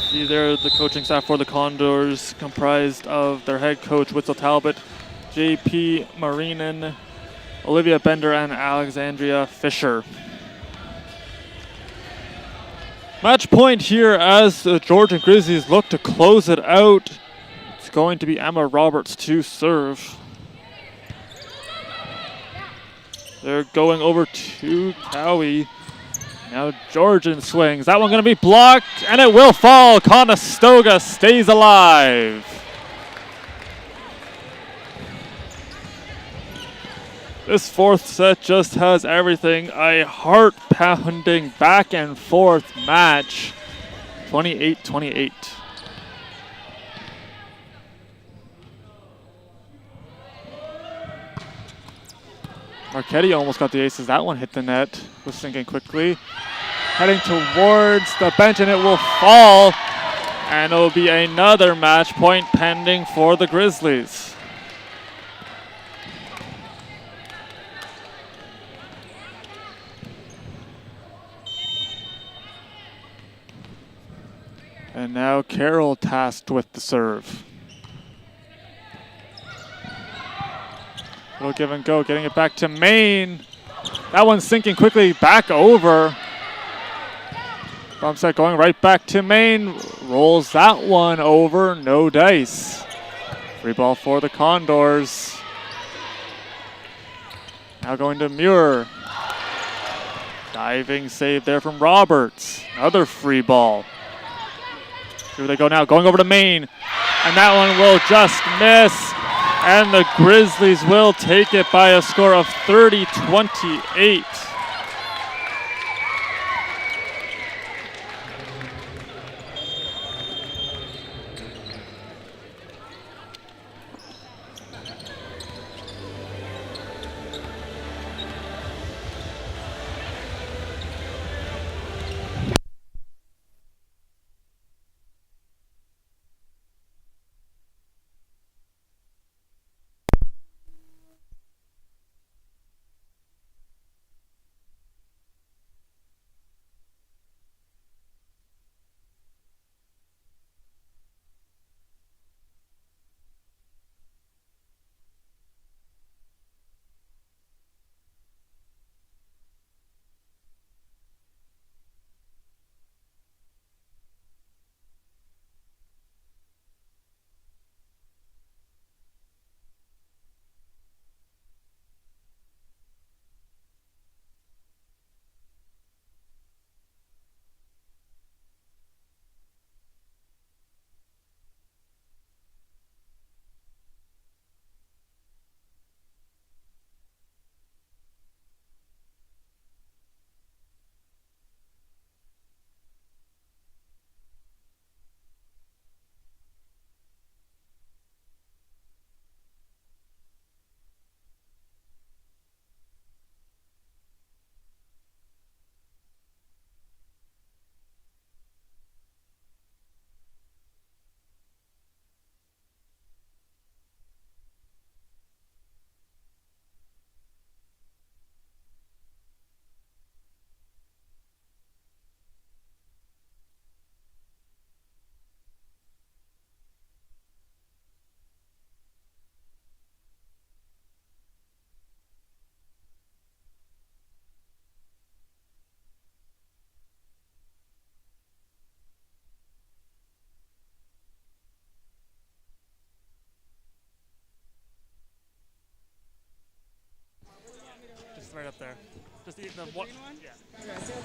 See there the coaching staff for the Condors, comprised of their head coach Witzel-Talbot, JP Marinen, Olivia Bender, and Alexandria Fisher. Match point here as the Georgian Grizzlies look to close it out. It's going to be Emma Roberts to serve. They're going over to Cowie. Now Georgian swings. That one going to be blocked, and it will fall. Conestoga stays alive. This fourth set just has everything. A heart-pounding back and forth match. 28-28. Marchetti almost got the aces. That one hit the net. Was sinking quickly. Heading towards the bench, and it will fall. And it will be another match point pending for the Grizzlies. And now Carroll tasked with the serve. Little give and go, getting it back to Maine. That one's sinking quickly back over. Bump set going right back to Maine. Rolls that one over, no dice. Free ball for the Condors. Now going to Muir. Diving save there from Roberts. Another free ball. Here they go now, going over to Maine. And that one will just miss. And the Grizzlies will take it by a score of 30-28.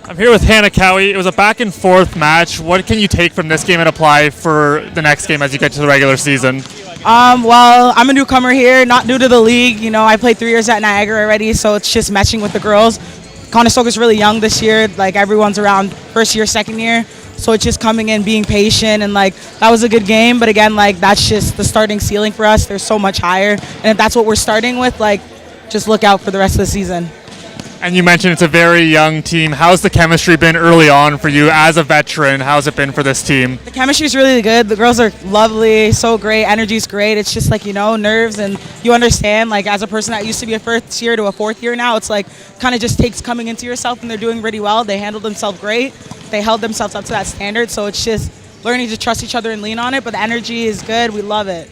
I'm here with Hannah Cowie. It was a back and forth match. What can you take from this game and apply for the next game as you get to the regular season? Well, I'm a newcomer here, not new to the league. You know, I played 3 years at Niagara already, so it's just matching with the girls. Conestoga's really young this year. Like, everyone's around first year, second year. So it's just coming in, being patient, and like, that was a good game. But again, like, that's just the starting ceiling for us. They're so much higher. And if that's what we're starting with, like, just look out for the rest of the season. And you mentioned it's a very young team. How's the chemistry been early on for you as a veteran? How's it been for this team? The chemistry's really good. The girls are lovely, so great. Energy's great. It's just like, you know, nerves, and you understand, like, as a person that used to be a first year to a fourth year now, it's like kind of just takes coming into yourself, and they're doing really well. They handled themselves great. They held themselves up to that standard, so it's just learning to trust each other and lean on it, but the energy is good. We love it.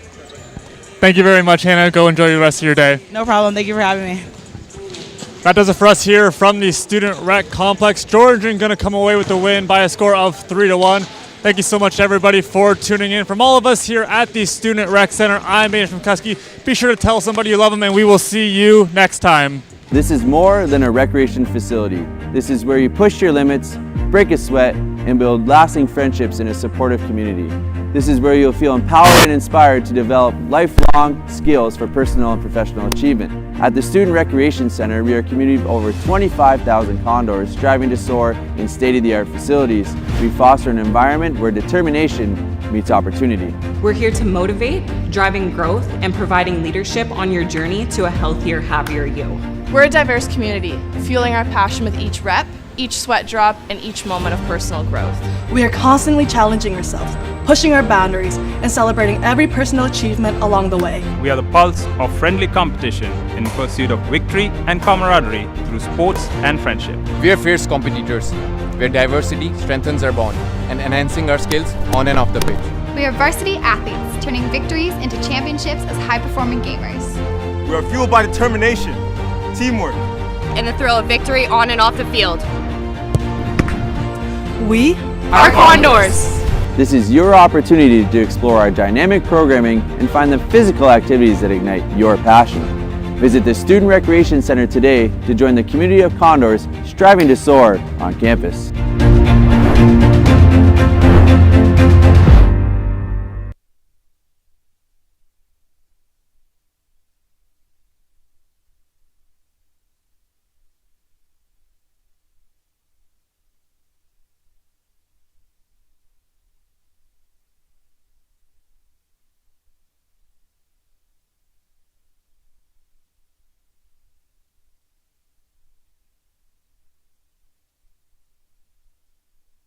Thank you very much, Hannah. Go enjoy the rest of your day. No problem. Thank you for having me. That does it for us here from the Student Rec Complex. Georgian going to come away with the win by a score of 3-1. Thank you so much to everybody for tuning in. From all of us here at the Student Rec Center, I'm Baden from Kusky. Be sure to tell somebody you love them, and we will see you next time. This is more than a recreation facility. This is where you push your limits, break a sweat, and build lasting friendships in a supportive community. This is where you'll feel empowered and inspired to develop lifelong skills for personal and professional achievement. At the Student Recreation Center, we are a community of over 25,000 condors striving to soar in state-of-the-art facilities. We foster an environment where determination meets opportunity. We're here to motivate, driving growth, and providing leadership on your journey to a healthier, happier you. We're a diverse community, fueling our passion with each rep, each sweat drop, and each moment of personal growth. We are constantly challenging ourselves, pushing our boundaries, and celebrating every personal achievement along the way. We are the pulse of friendly competition in pursuit of victory and camaraderie through sports and friendship. We are fierce competitors, where diversity strengthens our bond and enhancing our skills on and off the pitch. We are varsity athletes, turning victories into championships as high-performing gamers. We are fueled by determination, teamwork, and the thrill of victory on and off the field. We are Condors. This is your opportunity to explore our dynamic programming and find the physical activities that ignite your passion. Visit the Student Recreation Center today to join the community of Condors striving to soar on campus.